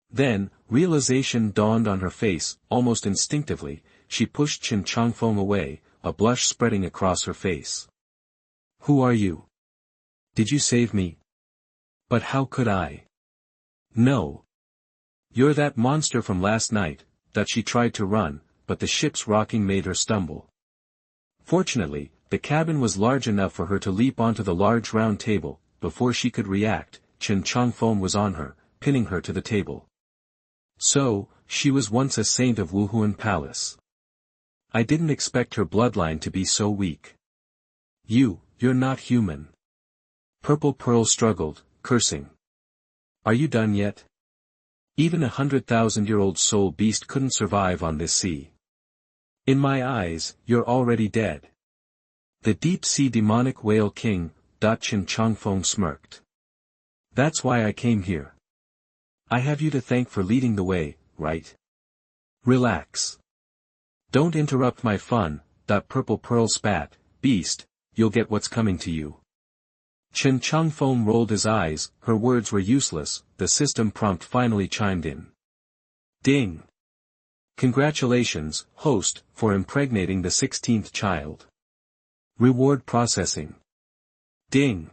Then, realization dawned on her face. Almost instinctively, she pushed Chen Changfeng away, a blush spreading across her face. "Who are you? Did you save me? But how could I?" "No. You're that monster from last night." She tried to run, but the ship's rocking made her stumble. Fortunately, the cabin was large enough for her to leap onto the large round table. Before she could react, Chen Changfeng was on her, pinning her to the table. "So, she was once a saint of Wuhuan Palace. I didn't expect her bloodline to be so weak. You're not human." Purple Pearl struggled, cursing. "Are you done yet? Even 100,000-year-old soul beast couldn't survive on this sea. In my eyes, you're already dead." "The deep-sea demonic whale king," Chen Changfeng smirked. "That's why I came here. I have you to thank for leading the way, right? Relax. Don't interrupt my fun." Purple Pearl spat, "Beast, you'll get what's coming to you." Chen Changfeng rolled his eyes. Her words were useless. The system prompt finally chimed in. Ding! "Congratulations, host, for impregnating the 16th child. Reward processing." Ding!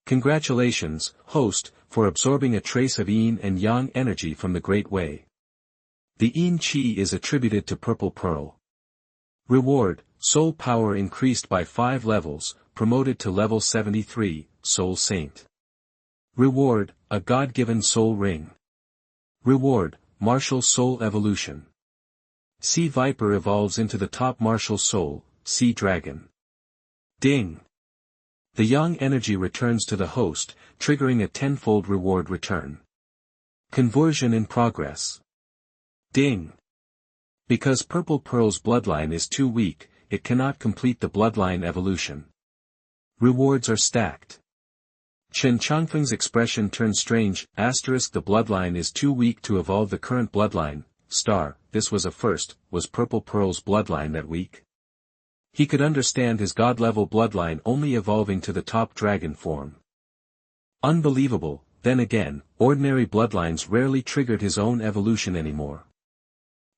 "Congratulations, host, for absorbing a trace of yin and yang energy from the Great Way. The yin qi is attributed to Purple Pearl. Reward, soul power increased by 5 levels, promoted to level 73, Soul Saint. Reward, a God-given soul ring. Reward, martial soul evolution. Sea Viper evolves into the top martial soul, Sea Dragon." Ding! The yang energy returns to the host, triggering a tenfold reward return. Conversion in progress. Ding! Because Purple Pearl's bloodline is too weak, it cannot complete the bloodline evolution. Rewards are stacked. Chen Changfeng's expression turned strange. The bloodline is too weak to evolve the current bloodline. This was a first. Was Purple Pearl's bloodline that weak? He could understand his god-level bloodline only evolving to the top dragon form. Unbelievable. Then again, ordinary bloodlines rarely triggered his own evolution anymore.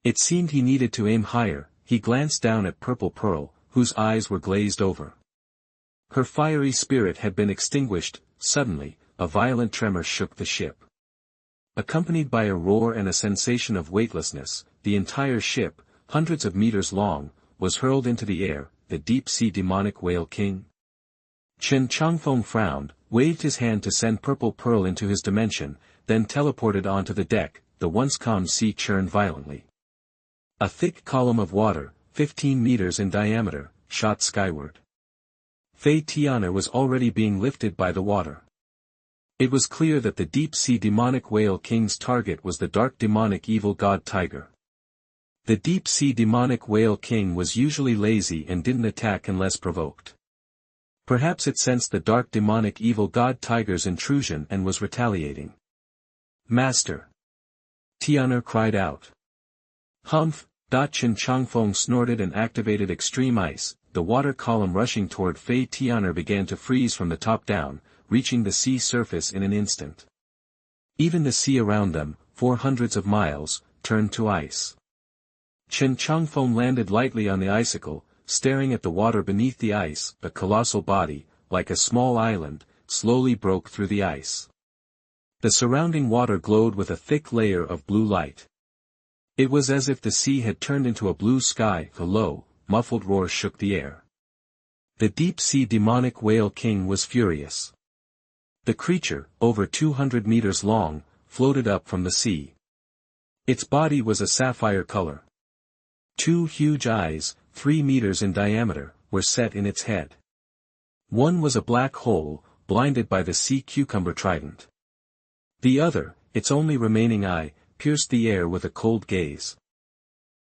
It seemed he needed to aim higher. He glanced down at Purple Pearl, whose eyes were glazed over. Her fiery spirit had been extinguished. Suddenly, a violent tremor shook the ship. Accompanied by a roar and a sensation of weightlessness, the entire ship, hundreds of meters long, was hurled into the air. The deep-sea demonic whale king? Chen Changfeng frowned, waved his hand to send Purple Pearl into his dimension, then teleported onto the deck. The once calm sea churned violently. A thick column of water, 15 meters in diameter, shot skyward. Tian'er was already being lifted by the water. It was clear that the deep-sea demonic whale king's target was the dark demonic evil god tiger. The deep-sea demonic whale king was usually lazy and didn't attack unless provoked. Perhaps it sensed the dark demonic evil god tiger's intrusion and was retaliating. Master! Tian'er cried out. Humph! Chen Changfeng snorted and activated extreme ice. The water column rushing toward Tian'er began to freeze from the top down, reaching the sea surface in an instant. Even the sea around them, 400s of miles, turned to ice. Chen Changfeng landed lightly on the icicle, staring at the water beneath the ice. A colossal body, like a small island, slowly broke through the ice. The surrounding water glowed with a thick layer of blue light. It was as if the sea had turned into a blue sky. A low, muffled roar shook the air. The deep-sea demonic whale king was furious. The creature, over 200 meters long, floated up from the sea. Its body was a sapphire color. 2 huge eyes, 3 meters in diameter, were set in its head. One was a black hole, blinded by the sea cucumber trident. The other, its only remaining eye, pierced the air with a cold gaze.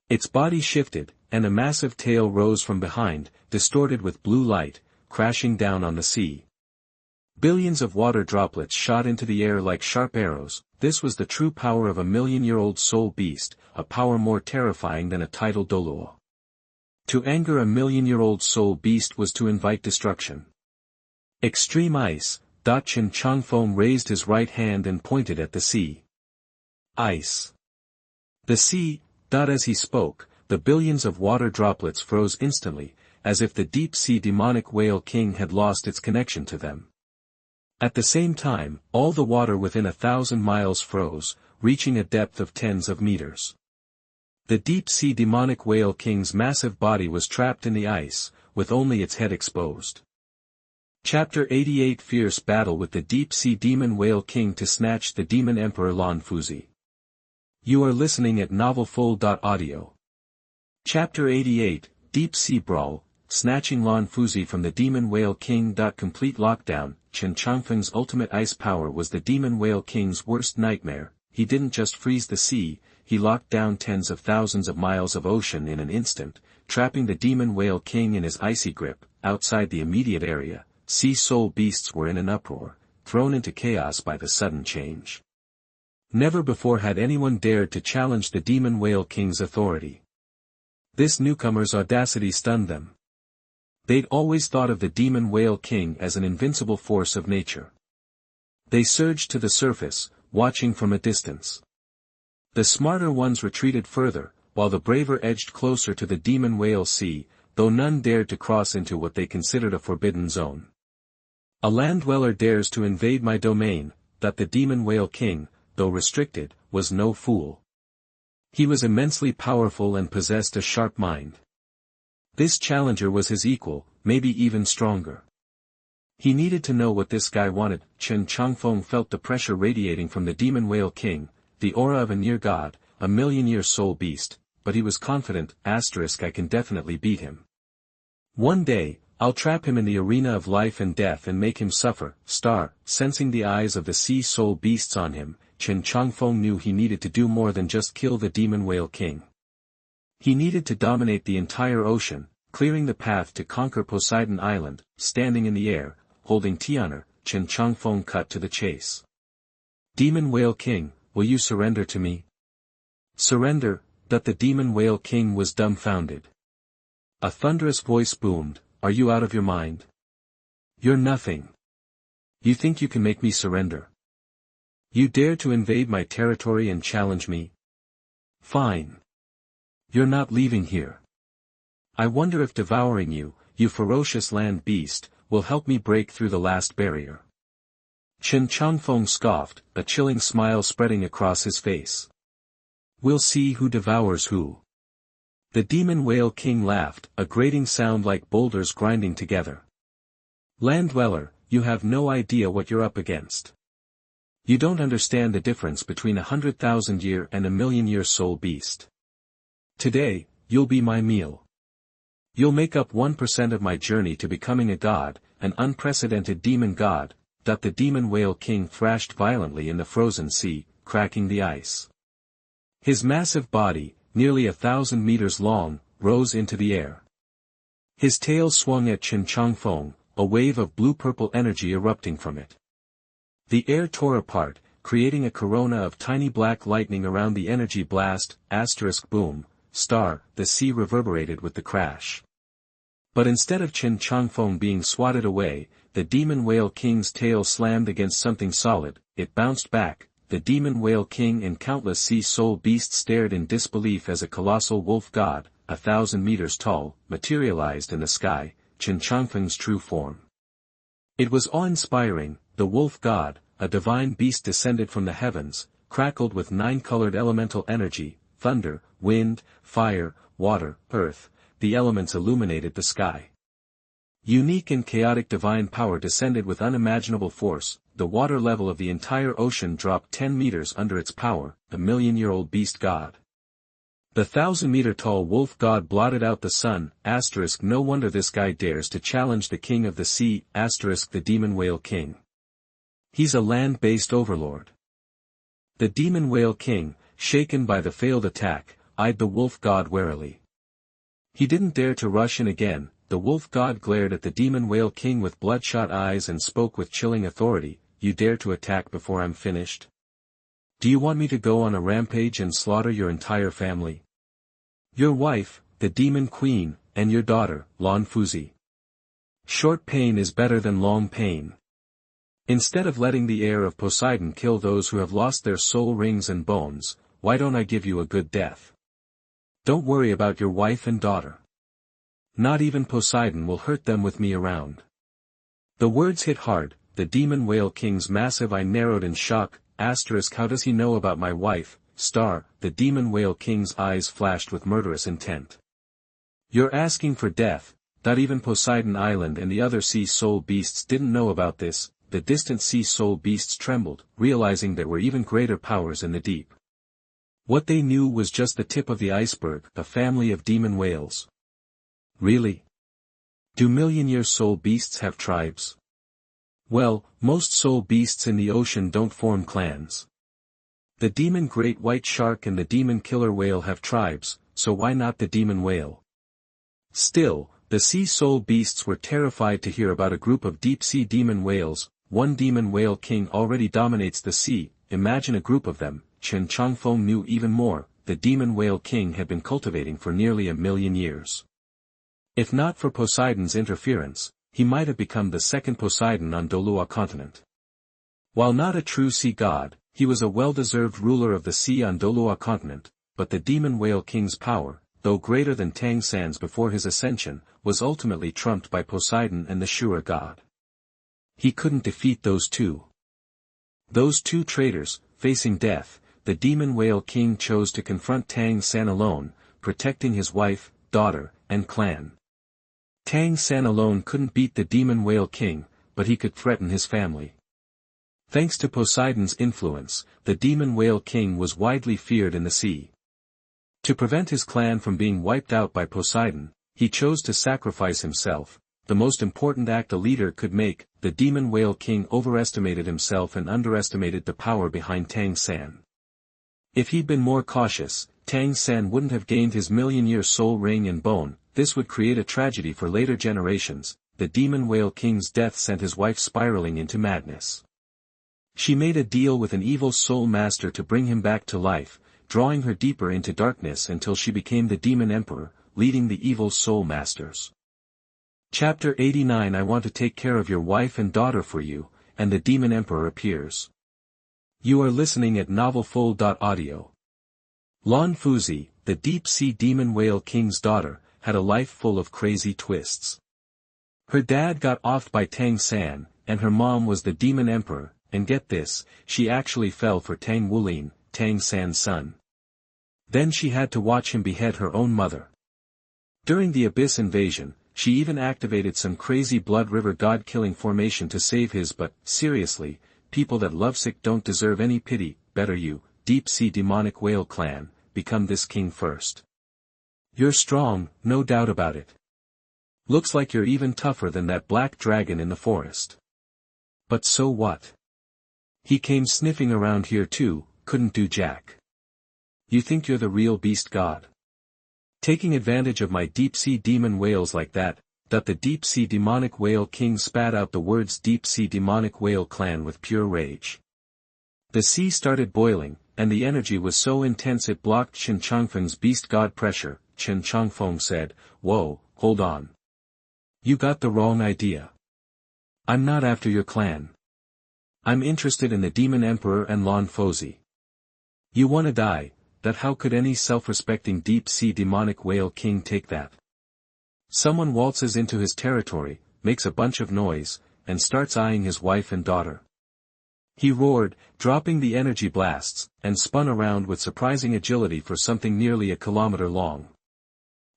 Its body shifted, and a massive tail rose from behind, distorted with blue light, crashing down on the sea. Billions of water droplets shot into the air like sharp arrows. This was the true power of a million-year-old soul beast, a power more terrifying than a tidal Douluo. To anger a million-year-old soul beast was to invite destruction. Extreme ice. Chen Changfeng raised his right hand and pointed at the sea. Ice. The sea. As he spoke, the billions of water droplets froze instantly, as if the deep-sea demonic whale king had lost its connection to them. At the same time, all the water within 1,000 miles froze, reaching a depth of tens of meters. The deep-sea demonic whale king's massive body was trapped in the ice, with only its head exposed. Chapter 88 Fierce Battle with the Deep-Sea Demon Whale King to Snatch the Demon Emperor Lan Fuzi. You are listening at novelfull.audio. Chapter 88 Deep-Sea Brawl, Snatching Lan Fuzi from the Demon Whale King. Complete lockdown. Chen Changfeng's ultimate ice power was the Demon Whale King's worst nightmare. He didn't just freeze the sea, he locked down tens of thousands of miles of ocean in an instant, trapping the Demon Whale King in his icy grip. Outside the immediate area, sea soul beasts were in an uproar, thrown into chaos by the sudden change. Never before had anyone dared to challenge the Demon Whale King's authority. This newcomer's audacity stunned them. They'd always thought of the Demon Whale King as an invincible force of nature. They surged to the surface, watching from a distance. The smarter ones retreated further, while the braver edged closer to the Demon Whale Sea, though none dared to cross into what they considered a forbidden zone. A land dweller dares to invade my domain. That the Demon Whale King, though restricted, was no fool. He was immensely powerful and possessed a sharp mind. This challenger was his equal, maybe even stronger. He needed to know what this guy wanted. Chen Changfeng felt the pressure radiating from the Demon Whale King, the aura of a near god, a million-year soul beast, but he was confident. I can definitely beat him. One day, I'll trap him in the arena of life and death and make him suffer. Sensing the eyes of the sea soul beasts on him, Chen Changfeng knew he needed to do more than just kill the Demon Whale King. He needed to dominate the entire ocean, clearing the path to conquer Poseidon Island. Standing in the air, holding Tian'er, Chen Changfeng cut to the chase. Demon Whale King, will you surrender to me? Surrender. The Demon Whale King was dumbfounded. A thunderous voice boomed, are you out of your mind? You're nothing. You think you can make me surrender? You dare to invade my territory and challenge me? Fine. You're not leaving here. I wonder if devouring you, you ferocious land beast, will help me break through the last barrier. Chen Changfeng scoffed, a chilling smile spreading across his face. We'll see who devours who. The demon whale king laughed, a grating sound like boulders grinding together. Land dweller, you have no idea what you're up against. You don't understand the difference between 100,000-year and a million-year soul beast. Today, you'll be my meal. You'll make up 1% of my journey to becoming a god, an unprecedented demon god. The demon whale king thrashed violently in the frozen sea, cracking the ice. His massive body, nearly 1,000 meters long, rose into the air. His tail swung at Chen Changfeng, a wave of blue-purple energy erupting from it. The air tore apart, creating a corona of tiny black lightning around the energy blast, boom, star, the sea reverberated with the crash. But instead of Chen Changfeng being swatted away, the demon whale king's tail slammed against something solid, it bounced back. The demon whale king and countless sea soul beasts stared in disbelief as a colossal wolf god, 1,000 meters tall, materialized in the sky, Chen Changfeng's true form. It was awe-inspiring. The wolf god, a divine beast descended from the heavens, crackled with 9-colored elemental energy, thunder, wind, fire, water, earth. The elements illuminated the sky. Unique and chaotic divine power descended with unimaginable force. The water level of the entire ocean dropped 10 meters under its power, the million-year-old beast god. The 1,000-meter-tall wolf god blotted out the sun, no wonder this guy dares to challenge the king of the sea, the demon whale king. He's a land-based overlord. The demon whale king, shaken by the failed attack, eyed the wolf god warily. He didn't dare to rush in again. The wolf god glared at the demon whale king with bloodshot eyes and spoke with chilling authority. You dare to attack before I'm finished? Do you want me to go on a rampage and slaughter your entire family? Your wife, the demon queen, and your daughter, Lan Fuzi. Short pain is better than long pain. Instead of letting the heir of Poseidon kill those who have lost their soul rings and bones, why don't I give you a good death? Don't worry about your wife and daughter. Not even Poseidon will hurt them with me around. The words hit hard. The demon whale king's massive eye narrowed in shock. How does he know about my wife? The demon whale king's eyes flashed with murderous intent. You're asking for death. Not even Poseidon Island and the other sea soul beasts didn't know about this. The distant sea soul beasts trembled, realizing there were even greater powers in the deep. What they knew was just the tip of the iceberg, a family of demon whales. Really? Do million-year soul beasts have tribes? Well, most soul beasts in the ocean don't form clans. The demon great white shark and the demon killer whale have tribes, so why not the demon whale? Still, the sea soul beasts were terrified to hear about a group of deep-sea demon whales. One demon whale king already dominates the sea, imagine a group of them. Chen Changfeng knew even more. The demon whale king had been cultivating for nearly 1,000,000 years. If not for Poseidon's interference, he might have become the second Poseidon on Douluo Continent. While not a true sea god, he was a well-deserved ruler of the sea on Douluo Continent, but the demon whale king's power, though greater than Tang San's before his ascension, was ultimately trumped by Poseidon and the Shura god. He couldn't defeat those two. Those two traitors, facing death, the demon whale king chose to confront Tang San alone, protecting his wife, daughter, and clan. Tang San alone couldn't beat the demon whale king, but he could threaten his family. Thanks to Poseidon's influence, the demon whale king was widely feared in the sea. To prevent his clan from being wiped out by Poseidon, he chose to sacrifice himself, the most important act a leader could make. The demon whale king overestimated himself and underestimated the power behind Tang San. If he'd been more cautious, Tang San wouldn't have gained his million-year soul ring and bone. This would create a tragedy for later generations. The demon whale king's death sent his wife spiraling into madness. She made a deal with an evil soul master to bring him back to life, drawing her deeper into darkness until she became the demon emperor, leading the evil soul masters. Chapter 89. I want to take care of your wife and daughter for you, and the demon emperor appears. You are listening at novelfull.audio. Lan Fuzi, the deep-sea demon whale king's daughter, had a life full of crazy twists. Her dad got offed by Tang San, and her mom was the Demon Emperor, and get this, she actually fell for Tang Wulin, Tang San's son. Then she had to watch him behead her own mother. During the Abyss invasion, she even activated some crazy Blood River god-killing formation to save his but, seriously, people that lovesick don't deserve any pity, better you, deep-sea demonic whale clan, become this king first. You're strong, no doubt about it. Looks like you're even tougher than that black dragon in the forest. But so what? He came sniffing around here too, couldn't do jack. You think you're the real beast god? Taking advantage of my deep-sea demon whales like that, the deep-sea demonic whale king spat out the words deep-sea demonic whale clan with pure rage. The sea started boiling, and the energy was so intense it blocked Chen Changfeng's beast god pressure. Chen Changfeng said, "Whoa, hold on. You got the wrong idea. I'm not after your clan. I'm interested in the Demon Emperor and Lan Fuzi. You wanna die, that how could any self-respecting deep-sea demonic whale king take that? Someone waltzes into his territory, makes a bunch of noise, and starts eyeing his wife and daughter." He roared, dropping the energy blasts, and spun around with surprising agility for something nearly a kilometer long.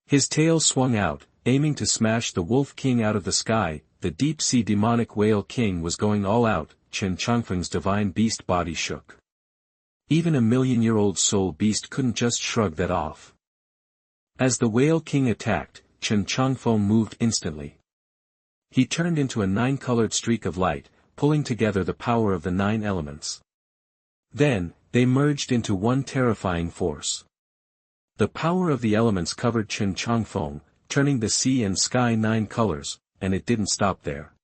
His tail swung out, aiming to smash the Wolf King out of the sky. The deep-sea demonic whale king was going all out. Chen Changfeng's divine beast body shook. Even a million-year-old soul beast couldn't just shrug that off. As the whale king attacked, Chen Changfeng moved instantly. He turned into a 9-colored streak of light, pulling together the power of the 9 elements. Then, they merged into one terrifying force. The power of the elements covered Chen Changfeng, turning the sea and sky 9 colors, and it didn't stop there.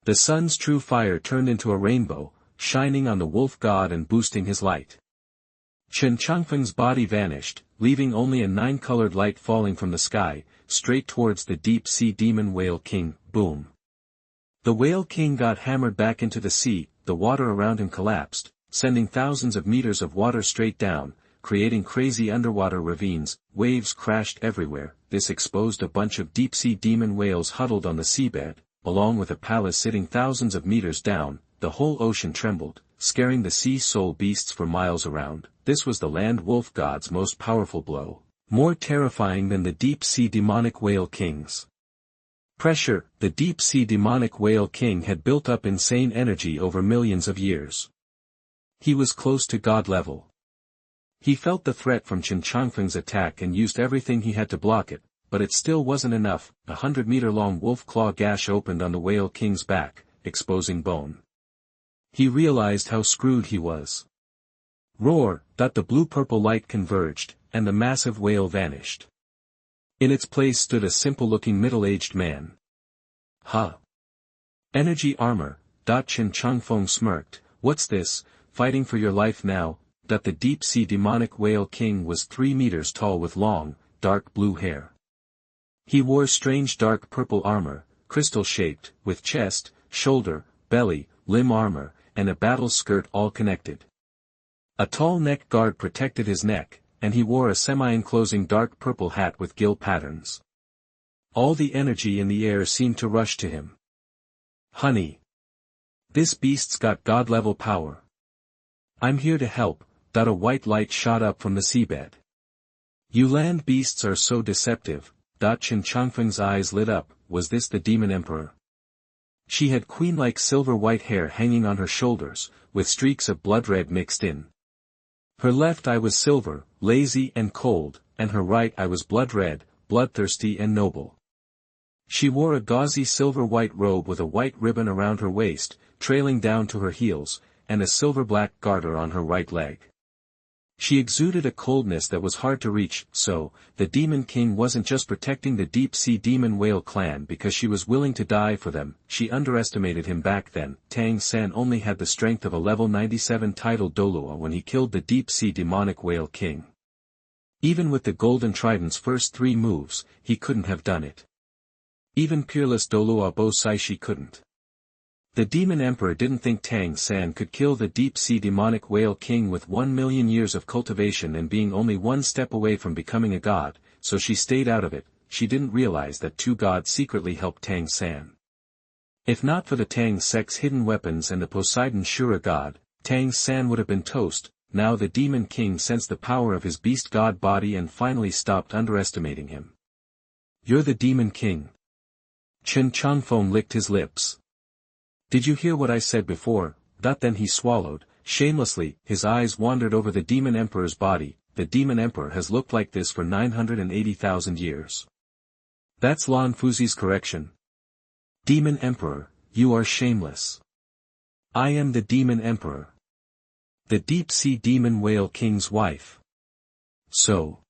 The sun's true fire turned into a rainbow, shining on the wolf god and boosting his light. Chen Changfeng's body vanished, leaving only a 9-colored light falling from the sky, straight towards the deep-sea demon whale king. Boom. The whale king got hammered back into the sea. The water around him collapsed, sending thousands of meters of water straight down, creating crazy underwater ravines. Waves crashed everywhere. This exposed a bunch of deep-sea demon whales huddled on the seabed, along with a palace sitting thousands of meters down. The whole ocean trembled, scaring the sea soul beasts for miles around. This was the land wolf god's most powerful blow, more terrifying than the deep-sea demonic whale king's. Pressure. The deep-sea demonic whale king had built up insane energy over millions of years. He was close to god level. He felt the threat from Chen Changfeng's attack and used everything he had to block it, but it still wasn't enough. A 100-meter-long wolf claw gash opened on the whale king's back, exposing bone. He realized how screwed he was. Roar. The blue-purple light converged, and the massive whale vanished. In its place stood a simple-looking middle-aged man. Huh. Energy armor. Chen Changfeng smirked. What's this, fighting for your life now? The deep-sea demonic whale king was 3 meters tall with long, dark blue hair. He wore strange dark purple armor, crystal-shaped, with chest, shoulder, belly, limb armor, and a battle skirt all connected. A tall neck guard protected his neck, and he wore a semi-enclosing dark purple hat with gill patterns. All the energy in the air seemed to rush to him. Honey. This beast's got god-level power. I'm here to help. A white light shot up from the seabed. You land beasts are so deceptive. Chen Changfeng's eyes lit up. Was this the Demon Emperor? She had queen-like silver-white hair hanging on her shoulders, with streaks of blood red mixed in. Her left eye was silver, lazy and cold, and her right eye was blood red, bloodthirsty and noble. She wore a gauzy silver-white robe with a white ribbon around her waist, trailing down to her heels, and a silver-black garter on her right leg. She exuded a coldness that was hard to reach. So, the Demon King wasn't just protecting the deep-sea demon whale clan because she was willing to die for them. She underestimated him back then. Tang San only had the strength of a level 97 titled Douluo when he killed the deep-sea demonic whale king. Even with the Golden Trident's first 3 moves, he couldn't have done it. Even peerless Douluo Bosaishi couldn't. The Demon Emperor didn't think Tang San could kill the deep-sea demonic whale king with 1 million years of cultivation and being only 1 step away from becoming a god, so she stayed out of it. she didn't realize that two gods secretly helped Tang San. If not for the Tang sect's hidden weapons and the Poseidon Shura god, Tang San would have been toast. Now the Demon King sensed the power of his beast god body and finally stopped underestimating him. "You're the Demon King." Chen Changfeng licked his lips. "Did you hear what I said before?" Then he swallowed. Shamelessly, his eyes wandered over the Demon Emperor's body. The Demon Emperor has looked like this for 980,000 years. That's Lan Fuzi's correction. "Demon Emperor, you are shameless. I am the Demon Emperor. The deep-sea demon whale king's wife." "So?"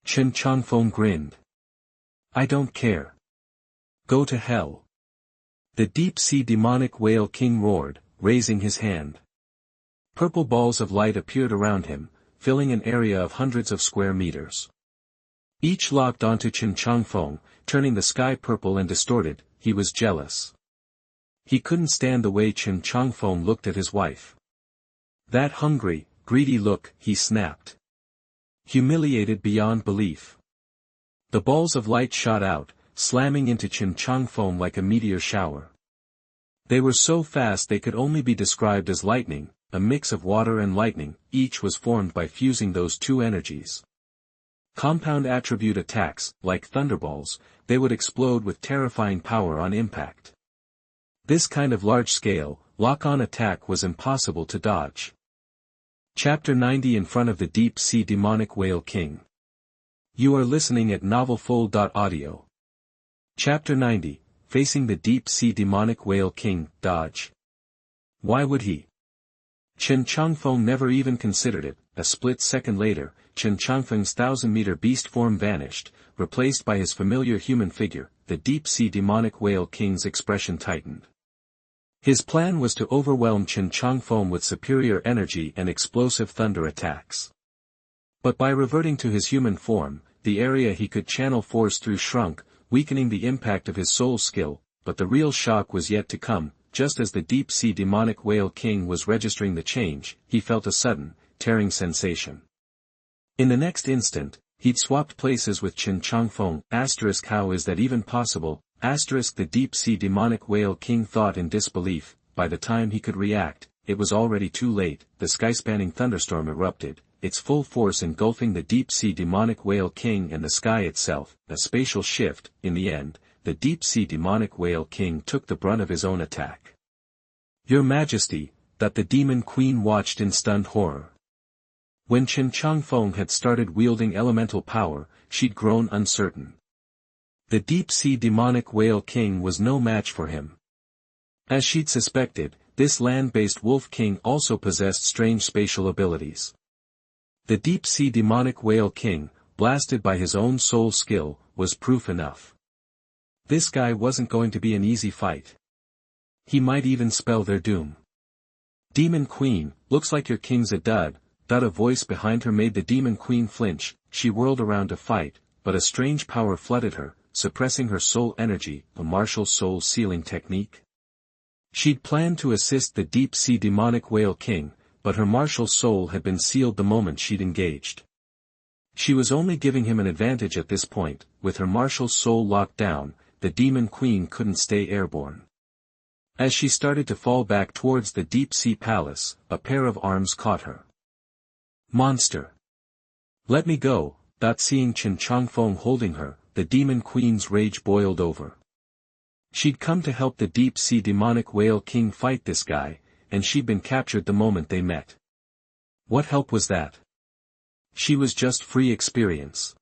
Chen Changfeng grinned. "I don't care. Go to hell." The deep-sea demonic whale king roared, raising his hand. Purple balls of light appeared around him, filling an area of hundreds of square meters. Each locked onto Chen Changfeng, turning the sky purple and distorted. He was jealous. He couldn't stand the way Chen Changfeng looked at his wife. "That hungry, greedy look," he snapped. Humiliated beyond belief. The balls of light shot out, slamming into Chen Changfeng like a meteor shower. They were so fast they could only be described as lightning, a mix of water and lightning. Each was formed by fusing those two energies. Compound attribute attacks, like thunderballs, they would explode with terrifying power on impact. This kind of large-scale, lock-on attack was impossible to dodge. Chapter 90 In front of the deep-sea demonic whale king. You are listening at novelfold.audio. Chapter 90, Facing the deep-sea demonic whale king, dodge. Why would he? Chen Changfeng never even considered it. A split second later, Chen Changfeng's 1,000-meter beast form vanished, replaced by his familiar human figure. The deep-sea demonic whale king's expression tightened. His plan was to overwhelm Chen Changfeng with superior energy and explosive thunder attacks. But by reverting to his human form, the area he could channel force through shrunk, weakening the impact of his soul skill. But the real shock was yet to come. Just as the deep-sea demonic whale king was registering the change, he felt a sudden, tearing sensation. In the next instant, he'd swapped places with Chen Changfeng. How is that even possible? The deep-sea demonic whale king thought in disbelief. By the time he could react, it was already too late. The sky-spanning thunderstorm erupted, its full force engulfing the deep-sea demonic whale king and the sky itself. A spatial shift. In the end, the deep-sea demonic whale king took the brunt of his own attack. "Your Majesty," that the demon queen watched in stunned horror. When Chen Changfeng had started wielding elemental power, she'd grown uncertain. The deep-sea demonic whale king was no match for him. As she'd suspected, this land-based wolf king also possessed strange spatial abilities. The deep-sea demonic whale king, blasted by his own soul skill, was proof enough. This guy wasn't going to be an easy fight. He might even spell their doom. "Demon Queen, looks like your king's a dud." A voice behind her made the demon queen flinch. She whirled around to fight, but a strange power flooded her, suppressing her soul energy. A martial soul sealing technique? She'd planned to assist the deep-sea demonic whale king, but her martial soul had been sealed the moment she'd engaged. She was only giving him an advantage at this point. With her martial soul locked down, the demon queen couldn't stay airborne. As she started to fall back towards the deep-sea palace, a pair of arms caught her. "Monster! Let me go!" Seeing Chen Changfeng holding her, the demon queen's rage boiled over. She'd come to help the deep-sea demonic whale king fight this guy, and she'd been captured the moment they met. What help was that? She was just free experience.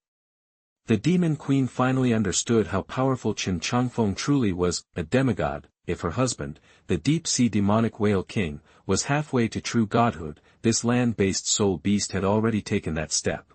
The demon queen finally understood how powerful Chen Changfeng truly was, a demigod. If her husband, the deep-sea demonic whale king, was halfway to true godhood, this land-based soul beast had already taken that step.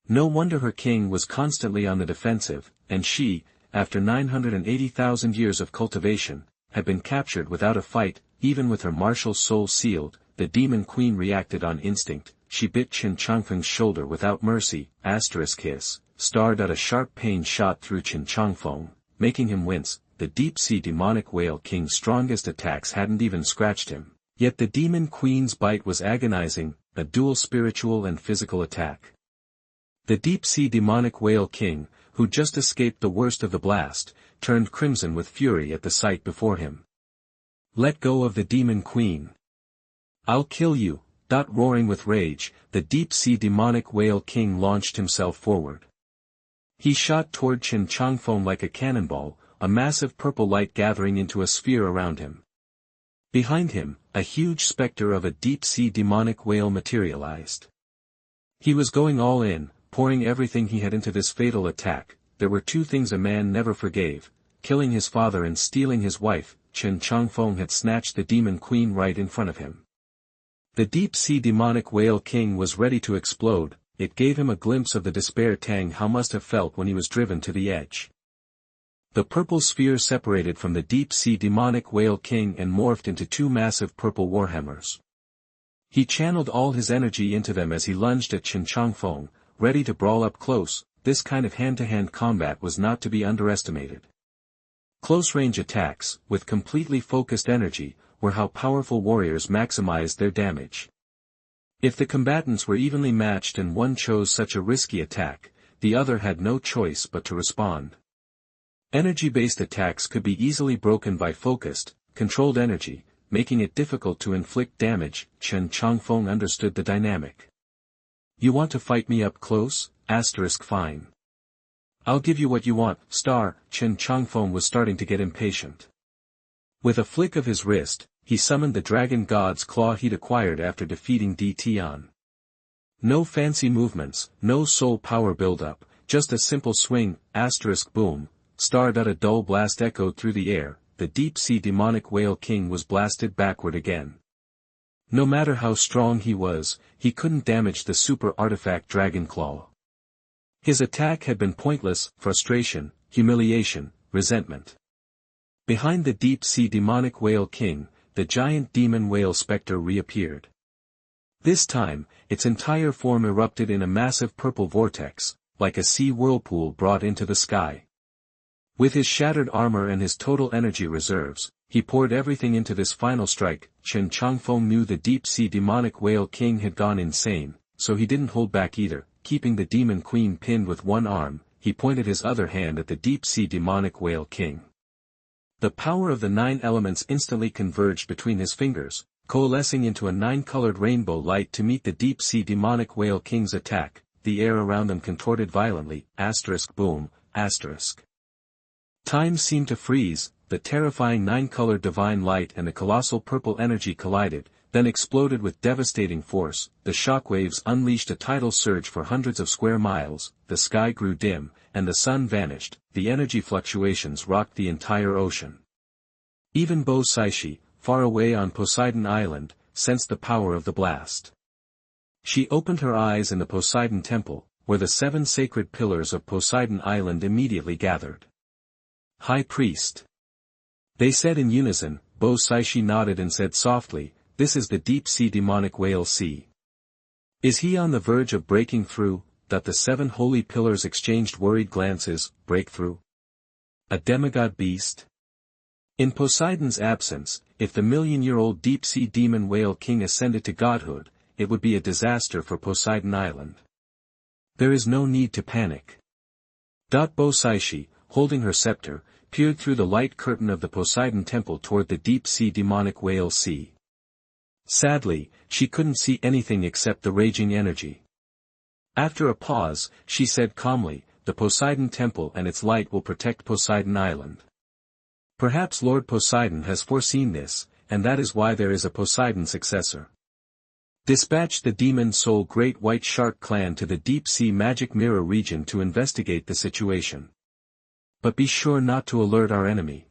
No wonder her king was constantly on the defensive, and she, after 980,000 years of cultivation, had been captured without a fight. Even with her martial soul sealed, the demon queen reacted on instinct. She bit Chen Changfeng's shoulder without mercy. His starred at a sharp pain shot through Chen Changfeng, making him wince. The deep-sea demonic whale king's strongest attacks hadn't even scratched him, yet the demon queen's bite was agonizing, a dual spiritual and physical attack. The deep-sea demonic whale king, who just escaped the worst of the blast, turned crimson with fury at the sight before him. "Let go of the demon queen. I'll kill you." Roaring with rage, the deep-sea demonic whale king launched himself forward. He shot toward Chen Changfeng like a cannonball, a massive purple light gathering into a sphere around him. Behind him, a huge specter of a deep-sea demonic whale materialized. He was going all in, pouring everything he had into this fatal attack. There were two things a man never forgave: killing his father and stealing his wife. Chen Changfeng had snatched the demon queen right in front of him. The deep-sea demonic whale king was ready to explode. It gave him a glimpse of the despair Tang Hao must have felt when he was driven to the edge. The purple sphere separated from the deep-sea demonic whale king and morphed into two massive purple warhammers. He channeled all his energy into them as he lunged at Chen Changfeng, ready to brawl up close. This kind of hand-to-hand combat was not to be underestimated. Close-range attacks, with completely focused energy, were how powerful warriors maximized their damage. If the combatants were evenly matched and one chose such a risky attack, the other had no choice but to respond. Energy-based attacks could be easily broken by focused, controlled energy, making it difficult to inflict damage. Chen Changfeng understood the dynamic. "You want to fight me up close? Fine. I'll give you what you want, Chen Changfeng was starting to get impatient. With a flick of his wrist, he summoned the dragon god's claw he'd acquired after defeating Tian'er. No fancy movements, no soul power build-up, just a simple swing. Boom. A dull blast echoed through the air. The deep-sea demonic whale king was blasted backward again. No matter how strong he was, he couldn't damage the super artifact dragon claw. His attack had been pointless. Frustration, humiliation, resentment. Behind the deep-sea demonic whale king, the giant demon whale specter reappeared. This time, its entire form erupted in a massive purple vortex, like a sea whirlpool brought into the sky. With his shattered armor and his total energy reserves, he poured everything into this final strike. Chen Changfeng knew the deep-sea demonic whale king had gone insane, so he didn't hold back either. Keeping the demon queen pinned with one arm, he pointed his other hand at the deep-sea demonic whale king. The power of the 9 elements instantly converged between his fingers, coalescing into a 9-colored rainbow light to meet the deep-sea demonic whale king's attack. The air around them contorted violently. Boom. Time seemed to freeze. The terrifying 9-colored divine light and the colossal purple energy collided, then exploded with devastating force. The shockwaves unleashed a tidal surge for hundreds of square miles. The sky grew dim, and the sun vanished. The energy fluctuations rocked the entire ocean. Even Bo Saishi, far away on Poseidon Island, sensed the power of the blast. She opened her eyes in the Poseidon Temple, where the 7 sacred pillars of Poseidon Island immediately gathered. "High Priest." They said in unison. Bo Saishi nodded and said softly, "This is the deep-sea demonic whale sea. Is he on the verge of breaking through?" The 7 holy pillars exchanged worried glances. Breakthrough? A demigod beast? In Poseidon's absence, if the million-year-old deep-sea demon whale king ascended to godhood, it would be a disaster for Poseidon Island. There is no need to panic. Bo Saishi, holding her scepter, peered through the light curtain of the Poseidon Temple toward the deep-sea demonic whale sea. Sadly, she couldn't see anything except the raging energy. After a pause, she said calmly, "The Poseidon Temple and its light will protect Poseidon Island. Perhaps Lord Poseidon has foreseen this, and that is why there is a Poseidon successor. Dispatch the Demon Soul Great White Shark clan to the deep-sea magic mirror region to investigate the situation. But be sure not to alert our enemy."